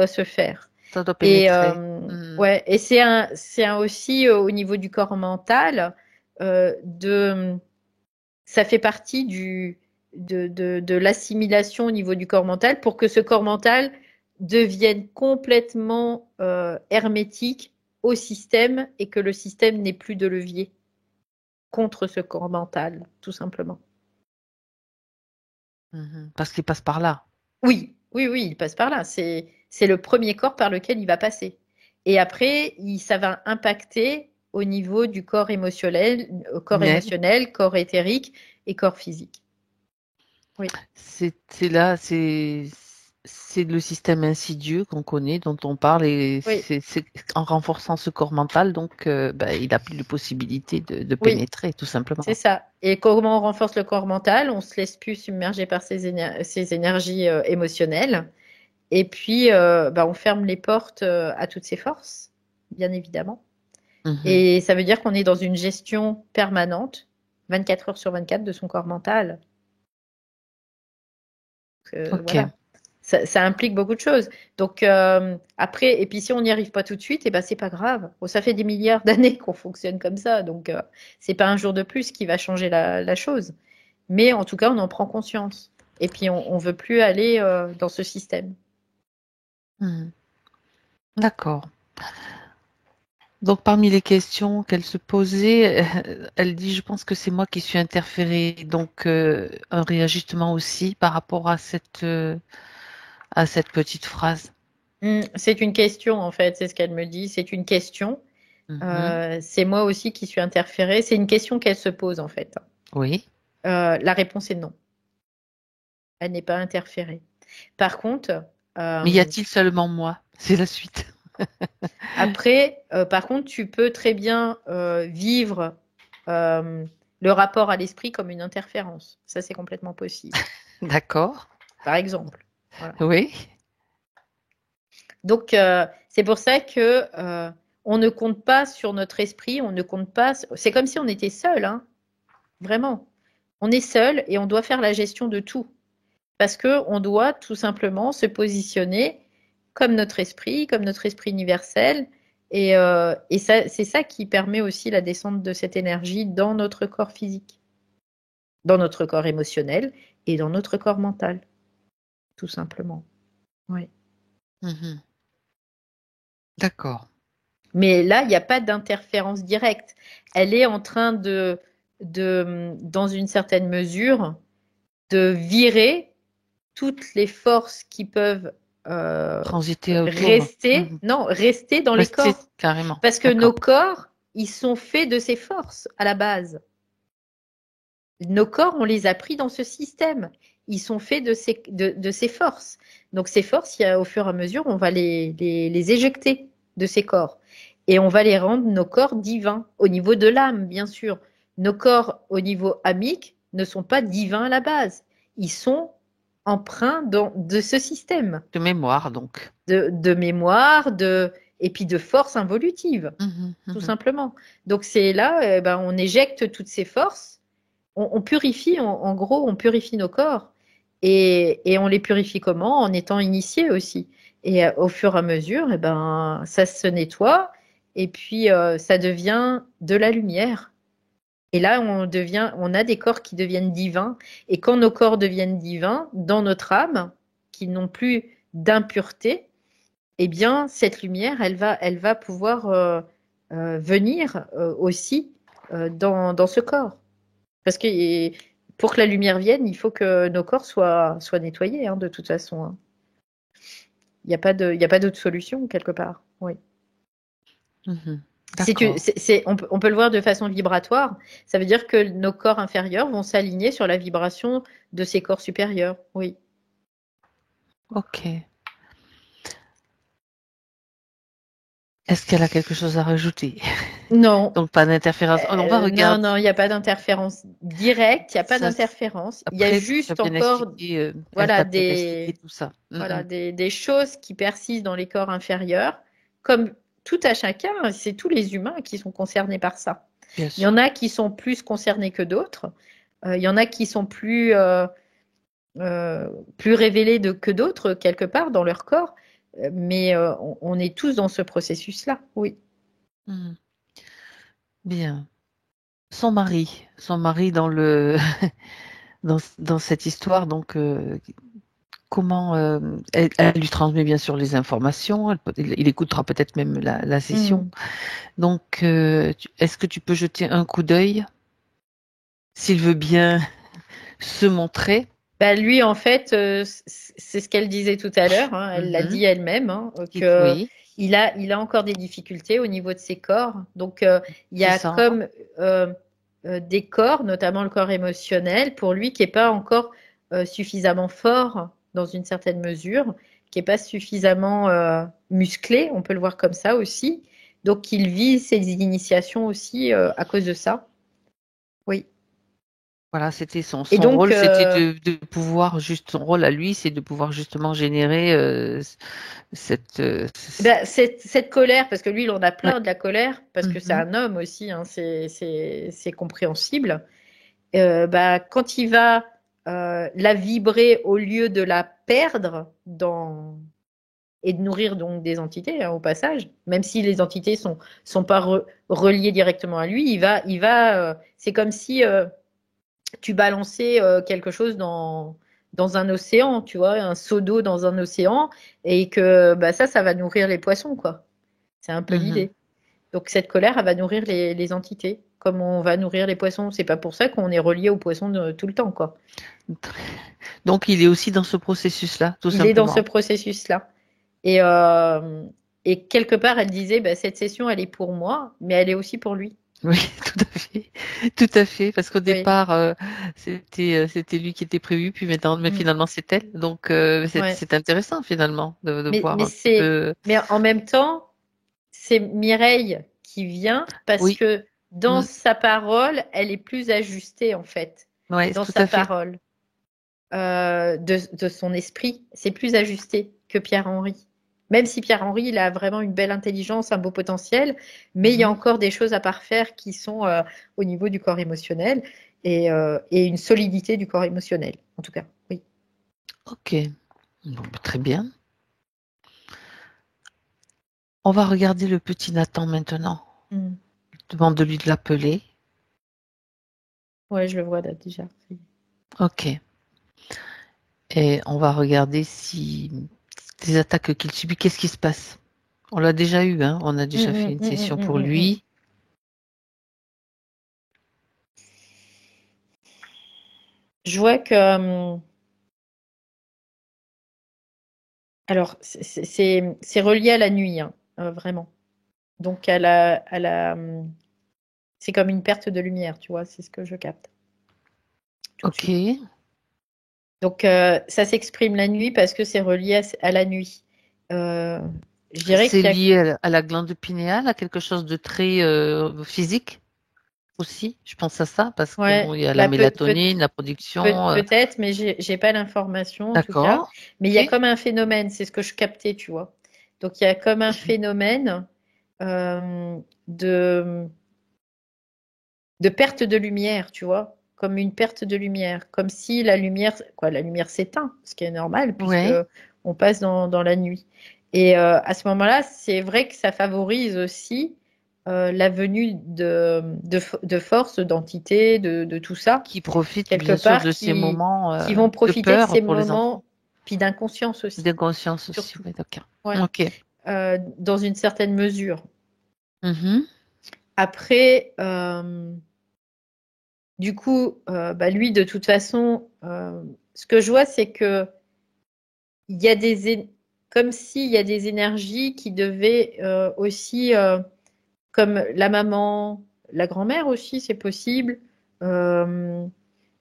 se faire. Ça doit Et pénétrer. Mhm. ouais, et c'est un aussi au niveau du corps mental, de ça fait partie de l'assimilation au niveau du corps mental pour que ce corps mental devienne complètement hermétique au système et que le système n'ait plus de levier contre ce corps mental, tout simplement. Parce qu'il passe par là. Oui, oui, oui, il passe par là. C'est le premier corps par lequel il va passer. Et après, ça va impacter au niveau du corps émotionnel, corps éthérique et corps physique. Oui. C'est là, c'est le système insidieux qu'on connaît, dont on parle, et Oui. c'est en renforçant ce corps mental, donc il n'a plus de possibilité de Oui. pénétrer, tout simplement. C'est ça. Et comment on renforce le corps mental? On se laisse plus submerger par ces énergies émotionnelles. Et puis, on ferme les portes à toutes ces forces, bien évidemment. Et ça veut dire qu'on est dans une gestion permanente, 24 heures sur 24, de son corps mental. Donc, voilà. Ça implique beaucoup de choses. Donc après, et puis si on n'y arrive pas tout de suite, c'est pas grave. Bon, ça fait des milliards d'années qu'on fonctionne comme ça, donc c'est pas un jour de plus qui va changer la chose. Mais en tout cas, on en prend conscience. Et puis on veut plus aller dans ce système. D'accord. Donc parmi les questions qu'elle se posait, elle dit, je pense que c'est moi qui suis interférée, donc un réajustement aussi par rapport à cette petite phrase. C'est une question en fait, c'est ce qu'elle me dit, c'est une question. C'est moi aussi qui suis interférée. C'est une question qu'elle se pose en fait. Oui. La réponse est non. Elle n'est pas interférée. Par contre. Mais y a-t-il seulement moi? C'est la suite. Après, par contre, tu peux très bien vivre le rapport à l'esprit comme une interférence. Ça, c'est complètement possible. D'accord. Par exemple. Voilà. Oui. Donc, c'est pour ça que on ne compte pas sur notre esprit, on ne compte pas. C'est comme si on était seul, hein. Vraiment. On est seul et on doit faire la gestion de tout. Parce qu'on doit tout simplement se positionner comme notre esprit universel. Et c'est ça qui permet aussi la descente de cette énergie dans notre corps physique, dans notre corps émotionnel et dans notre corps mental, tout simplement. Oui. D'accord. Mais là, il n'y a pas d'interférence directe. Elle est en train dans une certaine mesure, de virer toutes les forces qui peuvent transiter autour. rester dans les corps. Carrément. Parce que nos corps, ils sont faits de ces forces à la base. Nos corps, on les a pris dans ce système. Ils sont faits de ces forces. Donc ces forces, au fur et à mesure, on va les éjecter de ces corps. Et on va les rendre nos corps divins, au niveau de l'âme, bien sûr. Nos corps, au niveau amique, ne sont pas divins à la base. Ils sont empreints de ce système. De mémoire, donc. De mémoire, et puis de force involutive, tout simplement. Donc c'est là, on éjecte toutes ces forces, on purifie, en gros, on purifie nos corps. Et on les purifie comment? En étant initié aussi. Et au fur et à mesure, ça se nettoie, et puis ça devient de la lumière. Et là, on a des corps qui deviennent divins. Et quand nos corps deviennent divins, dans notre âme, qui n'ont plus d'impureté, eh bien, cette lumière, elle va pouvoir venir aussi dans ce corps. Parce que pour que la lumière vienne, il faut que nos corps soient nettoyés, hein, de toute façon. Hein. Il n'y a pas d'autre solution, quelque part. Oui. On peut le voir de façon vibratoire. Ça veut dire que nos corps inférieurs vont s'aligner sur la vibration de ces corps supérieurs. Oui. Ok. Est-ce qu'elle a quelque chose à rajouter? Non. Donc pas d'interférence. On va regarder. Non, il n'y a pas d'interférence directe, il n'y a pas d'interférence. Il y a juste encore tout ça. Des choses qui persistent dans les corps inférieurs, comme tout à chacun, c'est tous les humains qui sont concernés par ça. Il y en a qui sont plus concernés que d'autres. Il y en a qui sont plus révélés que d'autres, quelque part, dans leur corps. Mais on est tous dans ce processus-là, oui. Bien. Son mari dans le dans cette histoire, donc, comment elle lui transmet bien sûr les informations, il écoutera peut-être même la session. Donc, est-ce que tu peux jeter un coup d'œil s'il veut bien se montrer? Bah, lui, en fait, c'est ce qu'elle disait tout à l'heure, hein, elle l'a Mhm. dit elle-même, hein, que Oui, il a encore des difficultés au niveau de ses corps. Donc, il y c'est a ça. comme des corps, notamment le corps émotionnel, pour lui, qui n'est pas encore suffisamment fort dans une certaine mesure, qui n'est pas suffisamment musclé, on peut le voir comme ça aussi. Donc, il vit ses initiations aussi à cause de ça. Oui. Voilà, c'était Et son donc, rôle, c'était de pouvoir, juste son rôle à lui, c'est de pouvoir justement générer cette. ben, cette colère, parce que lui, il en a Ouais. plein de la colère, parce que c'est Mhm. un homme aussi, hein, c'est compréhensible. Bah, quand il va la vibrer au lieu de la perdre et de nourrir donc des entités, hein, au passage, même si les entités sont pas reliées directement à lui, c'est comme si tu balançais quelque chose dans un océan, tu vois, un seau d'eau dans un océan, et que bah, ça va nourrir les poissons, quoi. C'est un peu Mhm. l'idée. Donc cette colère, elle va nourrir les entités, comme on va nourrir les poissons. C'est pas pour ça qu'on est relié aux poissons tout le temps, quoi. Donc, il est aussi dans ce processus-là, tout Il est dans ce simplement. processus-là. Et quelque part, elle disait, bah, cette session, elle est pour moi, mais elle est aussi pour lui. Oui, tout à fait, tout à fait, parce qu'au Oui. départ, c'était lui qui était prévu, puis maintenant, mais Mm. finalement, c'est elle. Donc, Ouais. c'est intéressant finalement de voir Mais un petit peu. mais en même temps, c'est Mireille qui vient parce Oui, que dans mm, sa parole, elle est plus ajustée, en fait. ouais, Dans tout sa à fait. parole. De son esprit, c'est plus ajusté que Pierre-Henri. Même si Pierre-Henri, il a vraiment une belle intelligence, un beau potentiel, mais il y a Mhm. encore des choses à parfaire qui sont au niveau du corps émotionnel et une solidité du corps émotionnel, en tout cas. Oui. Ok, bon, bah, très bien. On va regarder le petit Nathan maintenant. Mm. Demande de lui de l'appeler. Ouais, je le vois là déjà. Ok. Et on va regarder si des attaques qu'il subit, qu'est-ce qui se passe. On l'a déjà eu, hein. On a Mm, déjà fait mm, une mm, mm, session mm, pour mm, mm. lui. Je vois que, alors, c'est relié à la nuit, hein, vraiment. Donc, c'est comme une perte de lumière, tu vois, c'est ce que je capte tout de Ok. suite. Donc, ça s'exprime la nuit parce que c'est relié à la nuit. Euh, je dirais C'est qu'il y a lié à la glande pinéale, à quelque chose de très physique aussi. Je pense à ça parce que ouais, bon, il y a la bah mélatonine, la production. peut-être, mais j'ai pas l'information en tout cas. D'accord. Mais il y a Ok. comme un phénomène, c'est ce que je captais, tu vois. Donc, il y a comme un phénomène euh, de, de perte de lumière, tu vois, comme une perte de lumière, comme si la lumière s'éteint, ce qui est normal puisque Ouais. on passe dans la nuit. Et à ce moment-là, c'est vrai que ça favorise aussi la venue de forces, d'entités, de tout ça, Qui profite quelque bien sûr part, de ces moments qui vont de profiter de peur ces pour les enfants, moments, puis d'inconscience aussi, d'inconscience aussi. surtout, Ouais, d'accord. ouais, Ok. dans une certaine mesure. Mhm. Après, du coup, bah, lui, de toute façon, ce que je vois, c'est que il y a comme s'il y a des énergies qui devaient aussi, comme la maman, la grand-mère aussi, c'est possible, euh,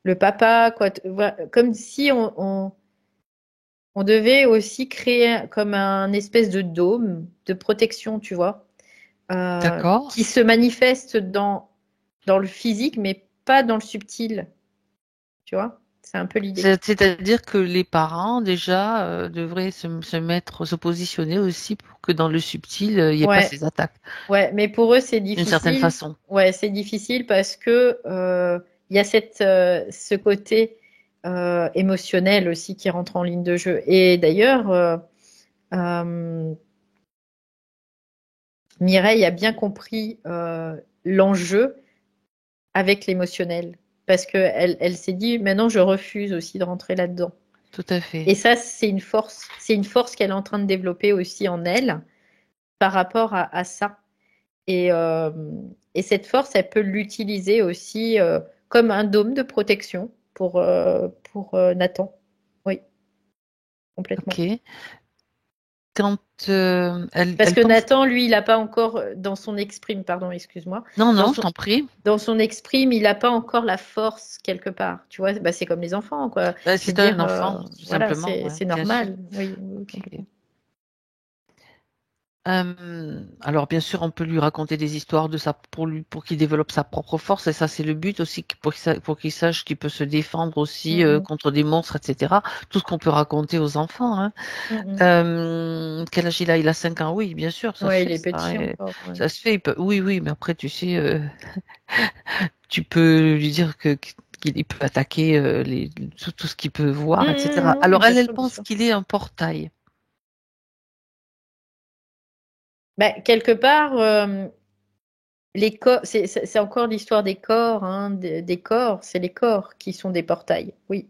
le papa, quoi, voilà, comme si on devait aussi créer comme un espèce de dôme de protection, tu vois, D'accord. qui se manifeste dans le physique, mais pas dans le subtil, tu vois. C'est un peu l'idée. C'est-à-dire que les parents déjà devraient se mettre, se positionner aussi pour que dans le subtil, il n'y ait pas Ouais, ces attaques, ouais, mais pour eux, c'est d'une certaine difficile. façon. Ouais, c'est difficile parce que il y a ce côté émotionnel aussi qui rentre en ligne de jeu. Et d'ailleurs, euh, Mireille a bien compris l'enjeu avec l'émotionnel. parce qu'elle s'est dit, maintenant je refuse aussi de rentrer là-dedans. Tout à fait. Et ça, c'est une force qu'elle est en train de développer aussi en elle par rapport à ça. Et cette force, elle peut l'utiliser aussi comme un dôme de protection pour Nathan. Oui, complètement. Ok. Quand Parce elle que pense... Nathan, lui, il n'a pas encore, dans son exprime, pardon, excuse-moi, Non, dans non, je son, t'en prie. dans son exprime, il n'a pas encore la force quelque part. Tu vois, bah, c'est comme les enfants, quoi. Bah, Je veux c'est un dire, enfant, tout voilà, simplement, ouais, c'est bien sûr. normal. Oui, oui, Ok. complètement. Alors bien sûr, on peut lui raconter des histoires de ça pour qu'il développe sa propre force, et ça c'est le but aussi, pour qu'il sache qu'il peut se défendre aussi Mm, contre des monstres, etc. Tout ce qu'on peut raconter aux enfants, hein. mm, mm. Quel âge il a? Il a 5 ans, oui, bien sûr, ça se Ouais, il fait, est ça, petit encore. Ouais. ça se fait. Oui, oui, mais après tu sais, tu peux lui dire qu'il peut attaquer tout ce qu'il peut voir, etc. Oui, Alors bien elle sûr, bien pense sûr. qu'il est un portail. Bah, quelque part, les corps, c'est encore l'histoire des corps, hein, des corps, c'est les corps qui sont des portails, oui,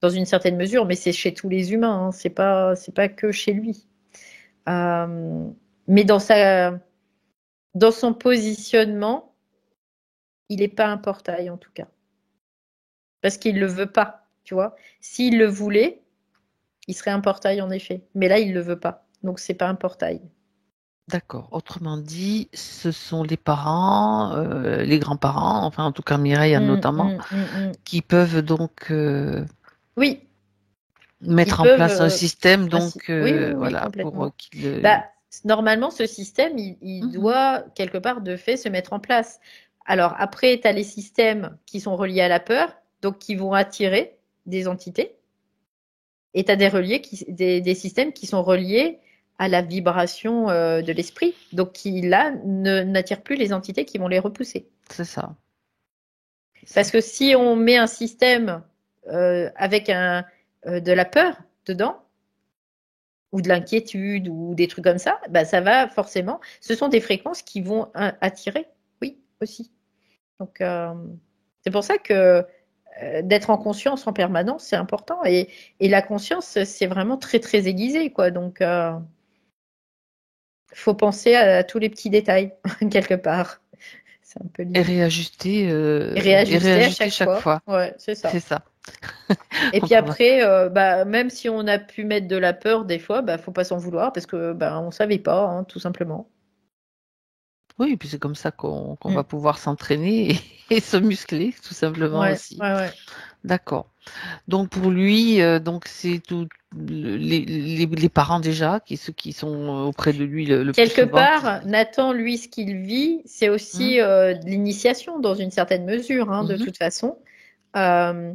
dans une certaine mesure, mais c'est chez tous les humains, hein, c'est pas que chez lui. Euh, mais dans son positionnement, il n'est pas un portail en tout cas, parce qu'il le veut pas, tu vois. S'il le voulait, il serait un portail en effet, mais là il le veut pas, donc c'est pas un portail. D'accord. Autrement dit, ce sont les parents, les grands-parents, enfin en tout cas Mireille notamment, Mm. qui peuvent donc Oui, ils mettre en peuvent. place un système, donc Oui, oui, oui, voilà, pour complètement. qu'il. Bah, normalement, ce système, il Mhm. doit quelque part de fait se mettre en place. Alors après, tu as les systèmes qui sont reliés à la peur, donc qui vont attirer des entités, et tu as des systèmes qui sont reliés à la vibration de l'esprit, donc qui là n'attirent plus les entités qui vont les repousser. C'est ça. C'est ça. Parce que si on met un système avec de la peur dedans, ou de l'inquiétude ou des trucs comme ça, bah, ça va forcément. Ce sont des fréquences qui vont attirer, oui, aussi. Donc, c'est pour ça que d'être en conscience en permanence, c'est important. Et la conscience, c'est vraiment très, très aiguisé, quoi. Donc, faut penser à tous les petits détails, quelque part. C'est un peu Et l'idée. réajuster, Et réajuster à chaque chaque fois. fois. Ouais, c'est C'est ça. ça. Et On puis peut pas- après, bah, même si on a pu mettre de la peur des fois, bah, faut pas s'en vouloir parce que bah, on savait pas, hein, tout simplement. Oui, et puis c'est comme ça qu'on va Mm. pouvoir s'entraîner et se muscler, tout simplement Ouais, aussi. ouais, ouais. D'accord. Donc pour lui, donc c'est tout les parents déjà, ceux qui sont auprès de lui le plus Quelque souvent, part, Nathan, lui, ce qu'il vit, c'est Mhm, aussi de l'initiation dans une certaine mesure, hein, de mhm, toute façon. Euh,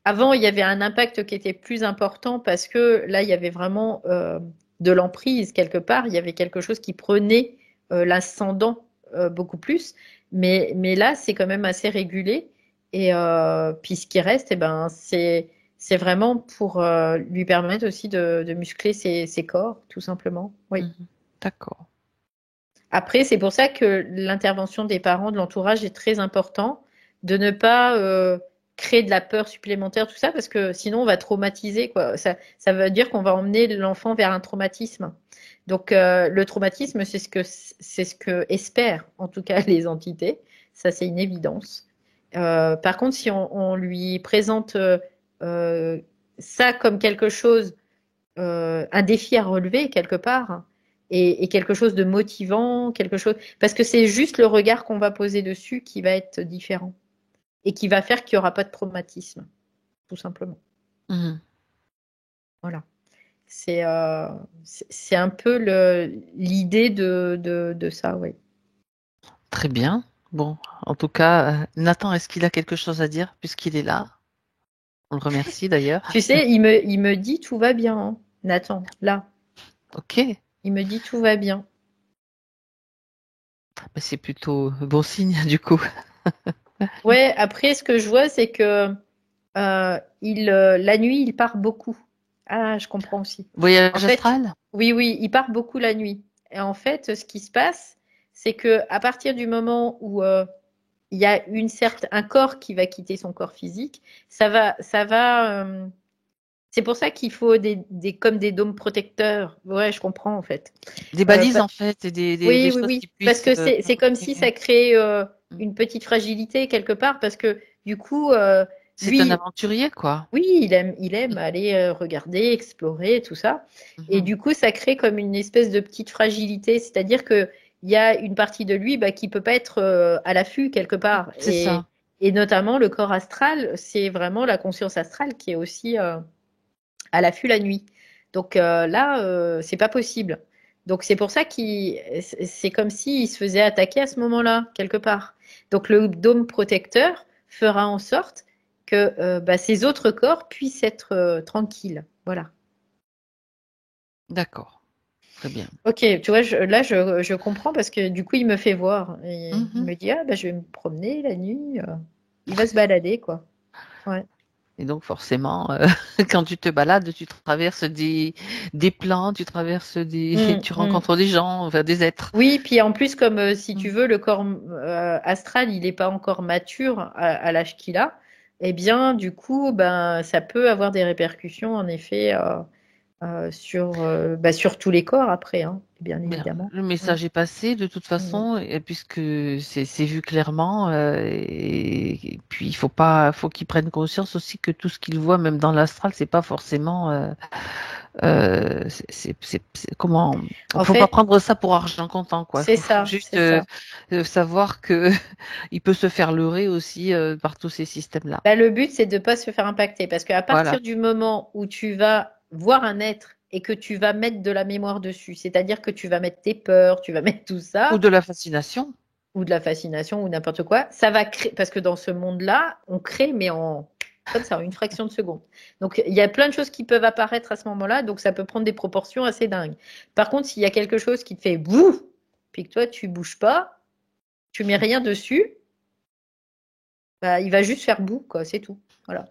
Avant, il y avait un impact qui était plus important parce que là, il y avait vraiment de l'emprise quelque part. Il y avait quelque chose qui prenait l'ascendant beaucoup plus. Mais là, c'est quand même assez régulé. Et puis ce qui reste, eh ben, c'est vraiment pour lui permettre aussi de muscler ses corps, tout simplement. Oui. mhm. D'accord. Après, c'est pour ça que l'intervention des parents, de l'entourage est très important, de ne pas créer de la peur supplémentaire, tout ça, parce que sinon on va traumatiser, quoi. Ça veut dire qu'on va emmener l'enfant vers un traumatisme. Donc le traumatisme, c'est ce que espèrent en tout cas les entités. Ça, c'est une évidence. Par contre, si on lui présente euh, ça comme quelque chose un défi à relever quelque part et quelque chose de motivant, quelque chose parce que c'est juste le regard qu'on va poser dessus qui va être différent et qui va faire qu'il n'y aura pas de traumatisme, tout simplement. Mhm. Voilà. C'est un peu l'idée de ça, oui. Très bien. Bon, en tout cas, Nathan, est-ce qu'il a quelque chose à dire puisqu'il est là? On le remercie d'ailleurs. Tu sais, il me dit tout va bien, hein, Nathan, là. Ok. Il me dit tout va bien. Bah, c'est plutôt bon signe du coup. Ouais, après, ce que je vois, c'est que la nuit, il part beaucoup. Ah, je comprends aussi. En Voyage fait, astral? oui, oui, il part beaucoup la nuit. Et en fait, ce qui se passe, c'est que à partir du moment où il y a un corps qui va quitter son corps physique, ça va, c'est pour ça qu'il faut comme des dômes protecteurs. Ouais, je comprends en fait. Des balises, Pa- en fait, et des oui, oui, choses oui. qui Parce puissent que c'est comme si ça protéger. crée Mm. une petite fragilité quelque part, parce que du coup, C'est un lui, aventurier, quoi. oui, il aime aller regarder, explorer, tout ça. Et Mhm. du coup, ça crée comme une espèce de petite fragilité, c'est-à-dire que il y a une partie de lui qui peut pas être à l'affût quelque part. C'est ça. Et notamment le corps astral, c'est vraiment la conscience astrale qui est aussi à l'affût la nuit. Donc là, c'est pas possible. Donc c'est pour ça c'est comme s'il se faisait attaquer à ce moment-là, quelque part. Donc le dôme protecteur fera en sorte que ces autres corps puissent être tranquilles. Voilà. D'accord. Très bien. Ok, tu vois, là je comprends parce que du coup il me fait voir. Et il Mhm. me dit, ah bah je vais me promener la nuit. Il va se balader, quoi. Ouais. Et donc, forcément, quand tu te balades, tu traverses des plans, tu traverses Mm, tu mm. rencontres des gens, enfin, des êtres. Oui, puis en plus, comme si tu Mm. veux, le corps astral, il n'est pas encore mature à l'âge qu'il a, eh bien, du coup, ben, ça peut avoir des répercussions, en effet, sur tous les corps après, hein, bien Bien, évidemment. le Mm, message est passé de toute mm. façon, et puisque c'est vu clairement, et puis faut qu'ils prennent conscience aussi que tout ce qu'ils voient, même dans l'astral, c'est pas forcément, comment, En faut pas fait, prendre ça pour argent comptant, quoi. c'est Faut ça, juste c'est ça. savoir que il peut se faire leurrer aussi par tous ces systèmes-là. Bah, le but, c'est de ne pas se faire impacter, parce qu'à Voilà. partir du moment où tu vas voir un être et que tu vas mettre de la mémoire dessus, c'est-à-dire que tu vas mettre tes peurs, tu vas mettre tout Ou ça, de la fascination. ou de la fascination ou n'importe quoi, ça va créer, parce que dans ce monde-là, on crée, mais comme ça, en une fraction de seconde. Donc, il y a plein de choses qui peuvent apparaître à ce moment-là, donc ça peut prendre des proportions assez dingues. Par contre, s'il y a quelque chose qui te fait bouh, puis que toi, tu bouges pas, tu mets rien dessus, bah, il va juste faire bouh, quoi, c'est tout. Voilà.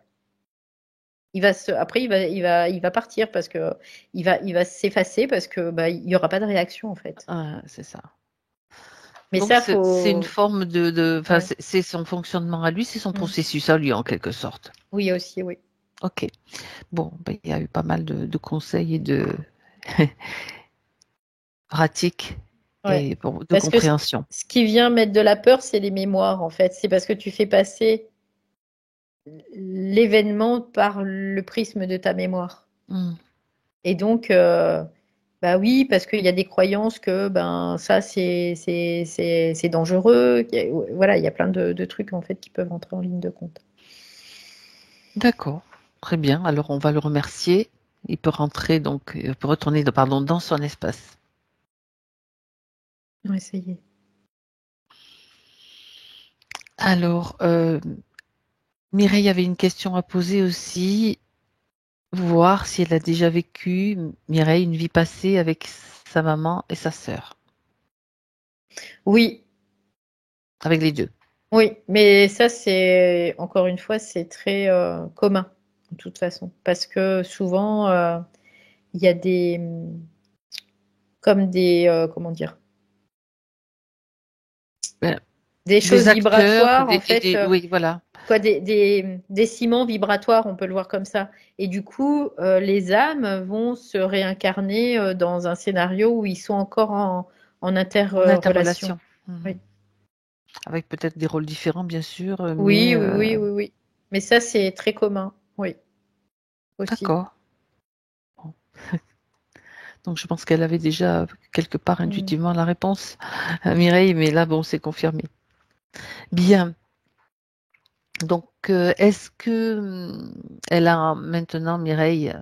Après, il va partir parce que il va s'effacer parce que bah, il y aura pas de réaction en fait. C'est ça. Mais Donc ça, c'est une faut, forme enfin ouais. c'est son fonctionnement à lui, c'est son Mm. processus à lui en quelque sorte. Oui aussi, oui. Ok. Bon, ben, il y a eu pas mal de conseils et de pratiques Ouais. et de Parce que compréhension. ce qui vient mettre de la peur, c'est les mémoires, en fait. C'est parce que tu fais passer l'événement par le prisme de ta mémoire. Hmm. Et donc, bah oui, parce qu'il y a des croyances que ben ça, c'est dangereux. Voilà, il y a plein de trucs, en fait, qui peuvent entrer en ligne de compte. D'accord. Très bien. Alors on va le remercier. Il peut rentrer donc, il peut retourner, pardon, dans son espace. On va essayer. Alors, Mireille avait une question à poser aussi, voir si elle a déjà vécu, Mireille, une vie passée avec sa maman et sa sœur, Oui, avec les deux. oui, mais ça, c'est, encore une fois, c'est très commun, de toute façon. Parce que souvent, il y a comme comment dire, Ben, des des choses acteurs, vibratoires, en fait, oui, voilà. quoi, des ciments vibratoires, on peut le voir comme ça. Et du coup, les âmes vont se réincarner dans un scénario où ils sont encore en En interrelation. interrelation. Mhm. Oui. Avec peut-être des rôles différents, bien sûr, mais Oui, oui, oui, oui, oui. Mais ça, c'est très commun, oui, aussi. d'accord. Bon. Donc je pense qu'elle avait déjà quelque part Mm. intuitivement la réponse, Mireille, mais là, bon, c'est confirmé. Bien. Donc, est-ce que elle a maintenant, Mireille,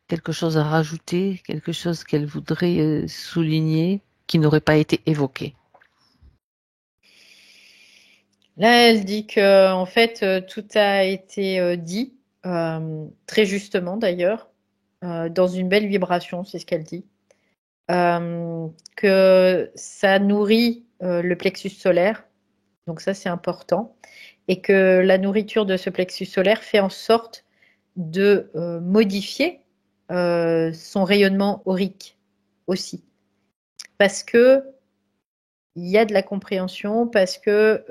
quelque chose à rajouter, quelque chose qu'elle voudrait souligner qui n'aurait pas été évoqué? Là, elle dit que en fait tout a été dit très justement d'ailleurs, dans une belle vibration, c'est ce qu'elle dit. Que ça nourrit le plexus solaire, donc ça c'est important, et que la nourriture de ce plexus solaire fait en sorte de modifier son rayonnement aurique aussi, parce que il y a de la compréhension, parce que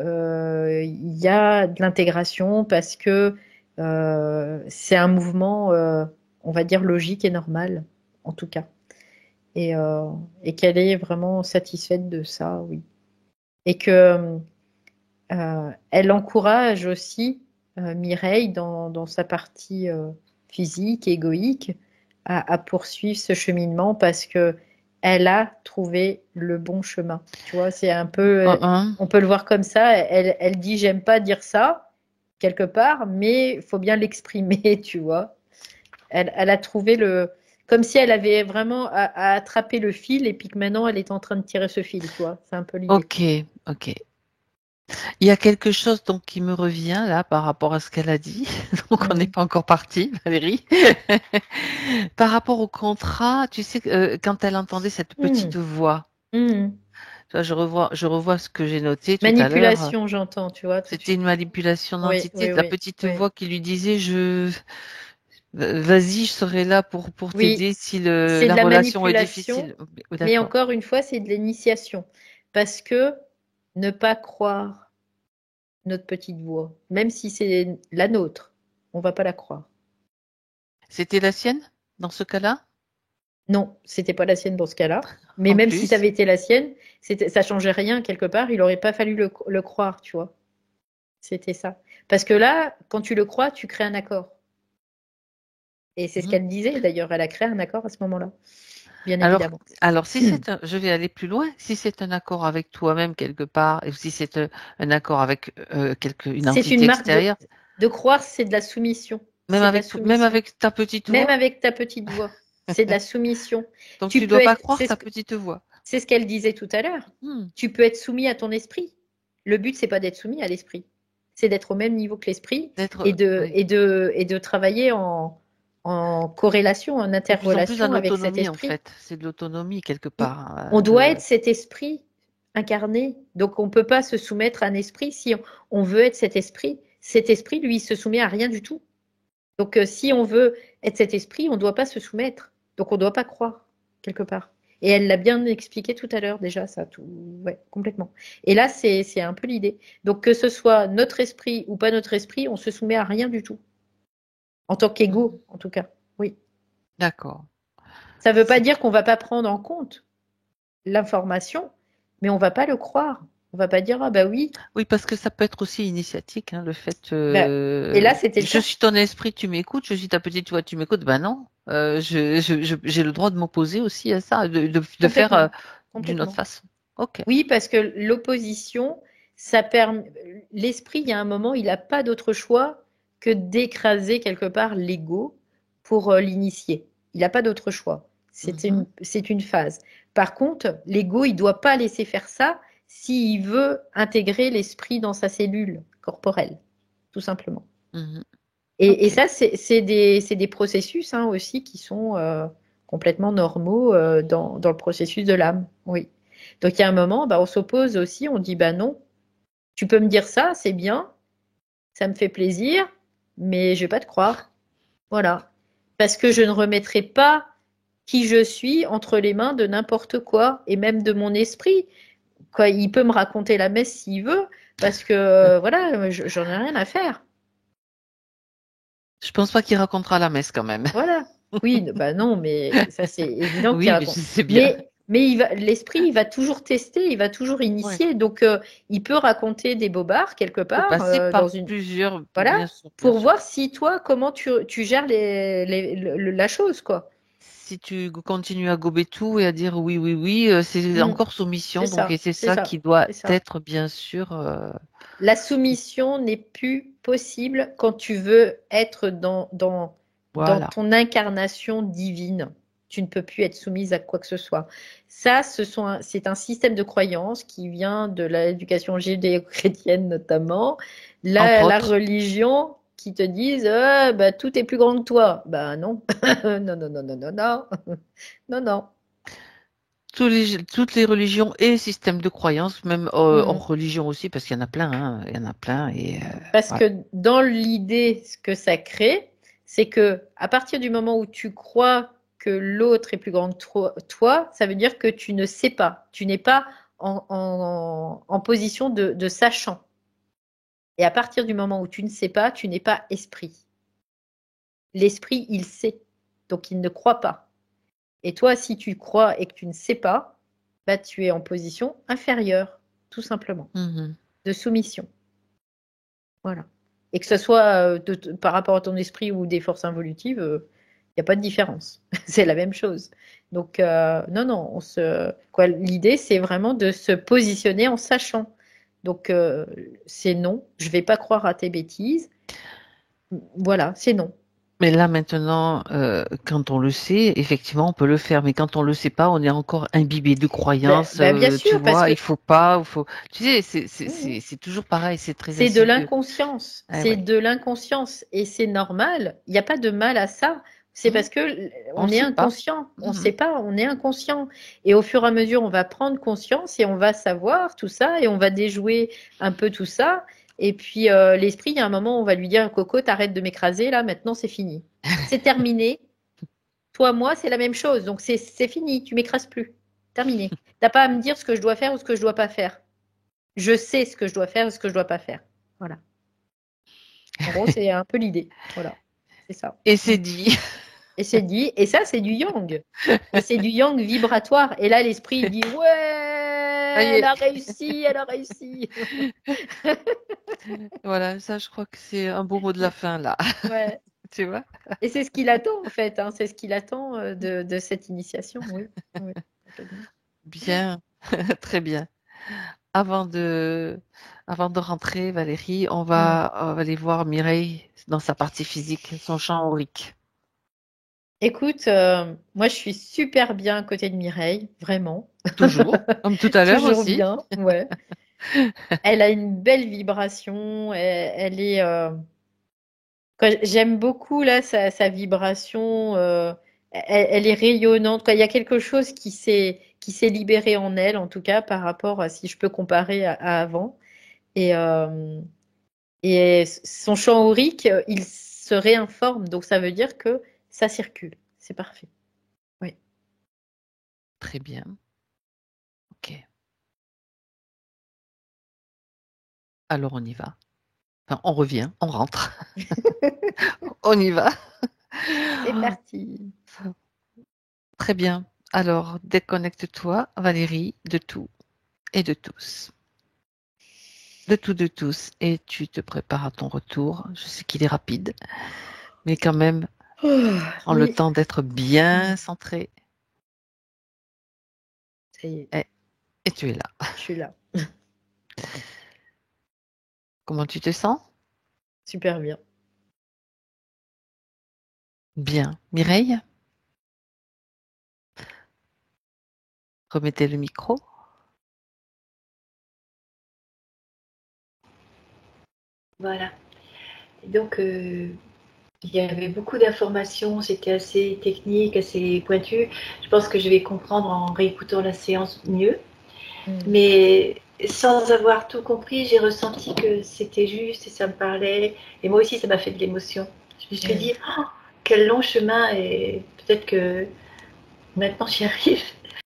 il y a de l'intégration, parce que c'est un mouvement, on va dire, logique et normal, en tout cas. Et, euh, et qu'elle est vraiment satisfaite de ça, oui. Et que elle encourage aussi Mireille dans sa partie physique, égoïque, à poursuivre ce cheminement, parce que elle a trouvé le bon chemin. Tu vois, c'est un peu, Hein. on peut le voir comme ça. Elle dit, j'aime pas dire ça quelque part, mais il faut bien l'exprimer, tu vois. Elle a trouvé comme si elle avait vraiment à attraper le fil, et puis que maintenant elle est en train de tirer ce fil, tu vois. C'est un peu l'idée. Ok, ok. Il y a quelque chose donc qui me revient là par rapport à ce qu'elle a dit. Donc on n'est Mm. pas encore parti, Valérie. Par rapport au contrat, tu sais, quand elle entendait cette petite Mm. voix, Mm. tu vois, je revois ce que j'ai noté tout à l'heure. Manipulation, j'entends, tu vois, tout de C'était une suite. manipulation Oui, d'entité, oui, la oui, petite oui. voix qui lui disait vas-y, je serai là pour Oui, t'aider si c'est de la la relation est manipulation, difficile. Oui, mais d'accord. encore une fois, c'est de l'initiation. Parce que ne pas croire notre petite voix, même si c'est la nôtre, on va pas la croire. C'était la sienne dans ce cas-là, Non, c'était pas la sienne dans ce cas-là. Mais en même si ça plus. avait été la sienne, ça changeait rien quelque part. Il aurait pas fallu le croire, tu vois. C'était ça. Parce que là, quand tu le crois, tu crées un accord. Et c'est ce Mhm. qu'elle disait d'ailleurs. Elle a créé un accord à ce moment-là, bien Alors, évidemment. alors, si je vais aller plus loin, si c'est un accord avec toi-même quelque part, et si c'est un accord avec une C'est une entité marque extérieure, de croire, c'est de la soumission. même C'est de la avec même soumission. avec ta petite Même voix, avec ta petite voix, c'est de la soumission. donc Tu tu peux dois pas être, croire ta petite voix. c'est ce qu'elle disait tout à l'heure. Hmm. Tu peux être soumis à ton esprit. Le but, c'est pas d'être soumis à l'esprit. C'est d'être au même niveau que l'esprit, et Oui, de travailler en corrélation, en de plus en plus interrelation en avec cet autonomie en esprit. fait. C'est de l'autonomie quelque Il- part. On doit être cet esprit incarné. Donc, on ne peut pas se soumettre à un esprit si on veut être cet esprit. Cet esprit, lui, il se soumet à rien du tout. Donc, si on veut être cet esprit, on ne doit pas se soumettre. Donc, on ne doit pas croire, quelque part. Et elle l'a bien expliqué tout à l'heure, déjà, ça, tout, ouais, complètement. Et là, c'est un peu l'idée. Donc, que ce soit notre esprit ou pas notre esprit, on se soumet à rien du tout. En tant Mhm. qu'égaux, en tout cas. Oui. D'accord. Ça ne veut pas C'est- dire qu'on ne va pas prendre en compte l'information, mais on ne va pas le croire. On ne va pas dire, ah bah oui, Oui, parce que ça peut être aussi initiatique, hein, le fait. bah, et là, c'était le Je cas. suis ton esprit, tu m'écoutes. Je suis ta petite voix, tu m'écoutes. Ben non. J'ai le droit de m'opposer aussi à ça, de faire Complètement. d'une autre Complètement. façon. Ok. Oui, parce que l'opposition, ça permet. L'esprit, il y a un moment, il n'a pas d'autre choix que d'écraser quelque part l'ego pour l'initier. Il n'a pas d'autre choix. Mhm. C'est une phase. Par contre, l'ego, il ne doit pas laisser faire ça s'il veut intégrer l'esprit dans sa cellule corporelle, tout simplement. Mhm. Et Ok. ça, c'est des processus, hein, aussi, qui sont complètement normaux dans le processus de l'âme. Oui. Donc il y a un moment, bah, on s'oppose aussi, on dit, bah non, tu peux me dire ça, c'est bien, ça me fait plaisir, mais je vais pas te croire. Voilà. Parce que je ne remettrai pas qui je suis entre les mains de n'importe quoi, et même de mon esprit. Quoi, il peut me raconter la messe s'il veut, parce que voilà, j'en ai rien à faire. Je pense pas qu'il racontera la messe quand même. Voilà. Oui, bah non, mais ça c'est évident qu'il Oui, mais raconte. je sais bien. Mais l'esprit, il va toujours tester, il va toujours Ouais. initier. Donc, il peut raconter des bobards quelque Faut part passer dans par une, plusieurs, voilà, bien sûr, bien pour sûr. voir si toi, comment tu gères la chose, quoi. Si tu continues à gober tout et à dire oui, oui, oui, c'est Mm. encore soumission. C'est Donc, et ça, c'est c'est ça qui ça, doit c'est ça. être, bien sûr. La soumission n'est plus possible quand tu veux être dans Voilà. ton incarnation divine. Tu ne peux plus être soumise à quoi que ce soit. Ça, c'est un système de croyance qui vient de l'éducation judéo-chrétienne notamment. Entre La autres, religion qui te disent bah, tout est plus grand que toi. Bah non, non, non, non, non, non, non, non, non. toutes les religions et systèmes de croyances, même Mm. hors religion aussi, parce qu'il y en a plein, hein, il y en a plein. Et Parce voilà. que dans l'idée, ce que ça crée, c'est que à partir du moment où tu crois que l'autre est plus grand que toi, ça veut dire que tu ne sais pas, tu n'es pas en position de sachant. Et à partir du moment où tu ne sais pas, tu n'es pas esprit. L'esprit, il sait, donc il ne croit pas. Et toi, si tu crois et que tu ne sais pas, bah, tu es en position inférieure, tout simplement, de soumission. Voilà. Et que ce soit par rapport à ton esprit ou des forces involutives, il n'y a pas de différence. C'est la même chose. Donc, non, l'idée, c'est vraiment de se positionner en sachant. Donc, c'est non, je ne vais pas croire à tes bêtises. Voilà, c'est non. Mais là maintenant, quand on le sait, effectivement, on peut le faire. Mais quand on le sait pas, on est encore imbibé de croyances. Bien Tu sûr, parce vois, que il faut pas, Tu sais, c'est toujours pareil. C'est très c'est de insidieux. l'inconscience. Ah C'est ouais. de l'inconscience. Et c'est normal. Il n'y a pas de mal à ça. C'est parce que On on le est sait pas. inconscient. On ne sait pas, on est inconscient. Et au fur et à mesure, on va prendre conscience et on va savoir tout ça et on va déjouer un peu tout ça. Et puis l'esprit, il y a un moment où on va lui dire, Coco, t'arrêtes de m'écraser, là, maintenant c'est fini. C'est terminé. Toi, moi, c'est la même chose. Donc c'est fini, tu m'écrases plus. Terminé. T'as pas à me dire ce que je dois faire ou ce que je dois pas faire. Je sais ce que je dois faire et ce que je dois pas faire. Voilà. En gros, c'est un peu l'idée. Voilà. C'est ça. Et c'est dit. Et c'est dit. Et ça, c'est du yang. Et c'est du yang vibratoire. Et là, l'esprit, il dit, ouais, Ça y elle est. a réussi, elle a réussi. Voilà, ça, je crois que c'est un beau mot de la fin là. Ouais. Tu vois? Et c'est ce qu'il attend, en fait. Hein. C'est ce qu'il attend de cette initiation. Oui. Oui. Complètement. Bien, très bien. Avant de, avant de rentrer, Valérie, on va aller voir Mireille dans sa partie physique, son champ aurique. Écoute, moi, je suis super bien à côté de Mireille, vraiment. Toujours, comme tout à l'heure Toujours aussi. bien, ouais. Elle a une belle vibration. Elle est. J'aime beaucoup là sa vibration. Elle est rayonnante. Quoi. Il y a quelque chose qui s'est libéré en elle, en tout cas, par rapport à si je peux comparer à avant. Et, son champ aurique, il se réinforme. Donc ça veut dire que ça circule. C'est parfait. Oui. Très bien. Ok. Alors on y va. Enfin, on revient, on rentre. On y va. C'est parti. Très bien. Alors, déconnecte-toi, Valérie, de tout et de tous. De tout, de tous. Et tu te prépares à ton retour. Je sais qu'il est rapide, mais quand même, prends le Oui, temps d'être bien centré. ça y est, Et tu es là. je suis là. Comment tu te sens? Super bien. Bien. Mireille, remettez le micro. Voilà. Et donc, il y avait beaucoup d'informations, c'était assez technique, assez pointu. Je pense que je vais comprendre en réécoutant la séance mieux. Mais sans avoir tout compris, j'ai ressenti que c'était juste et ça me parlait. Et moi aussi, ça m'a fait de l'émotion. Je me suis dit, oh, quel long chemin et peut-être que maintenant j'y arrive.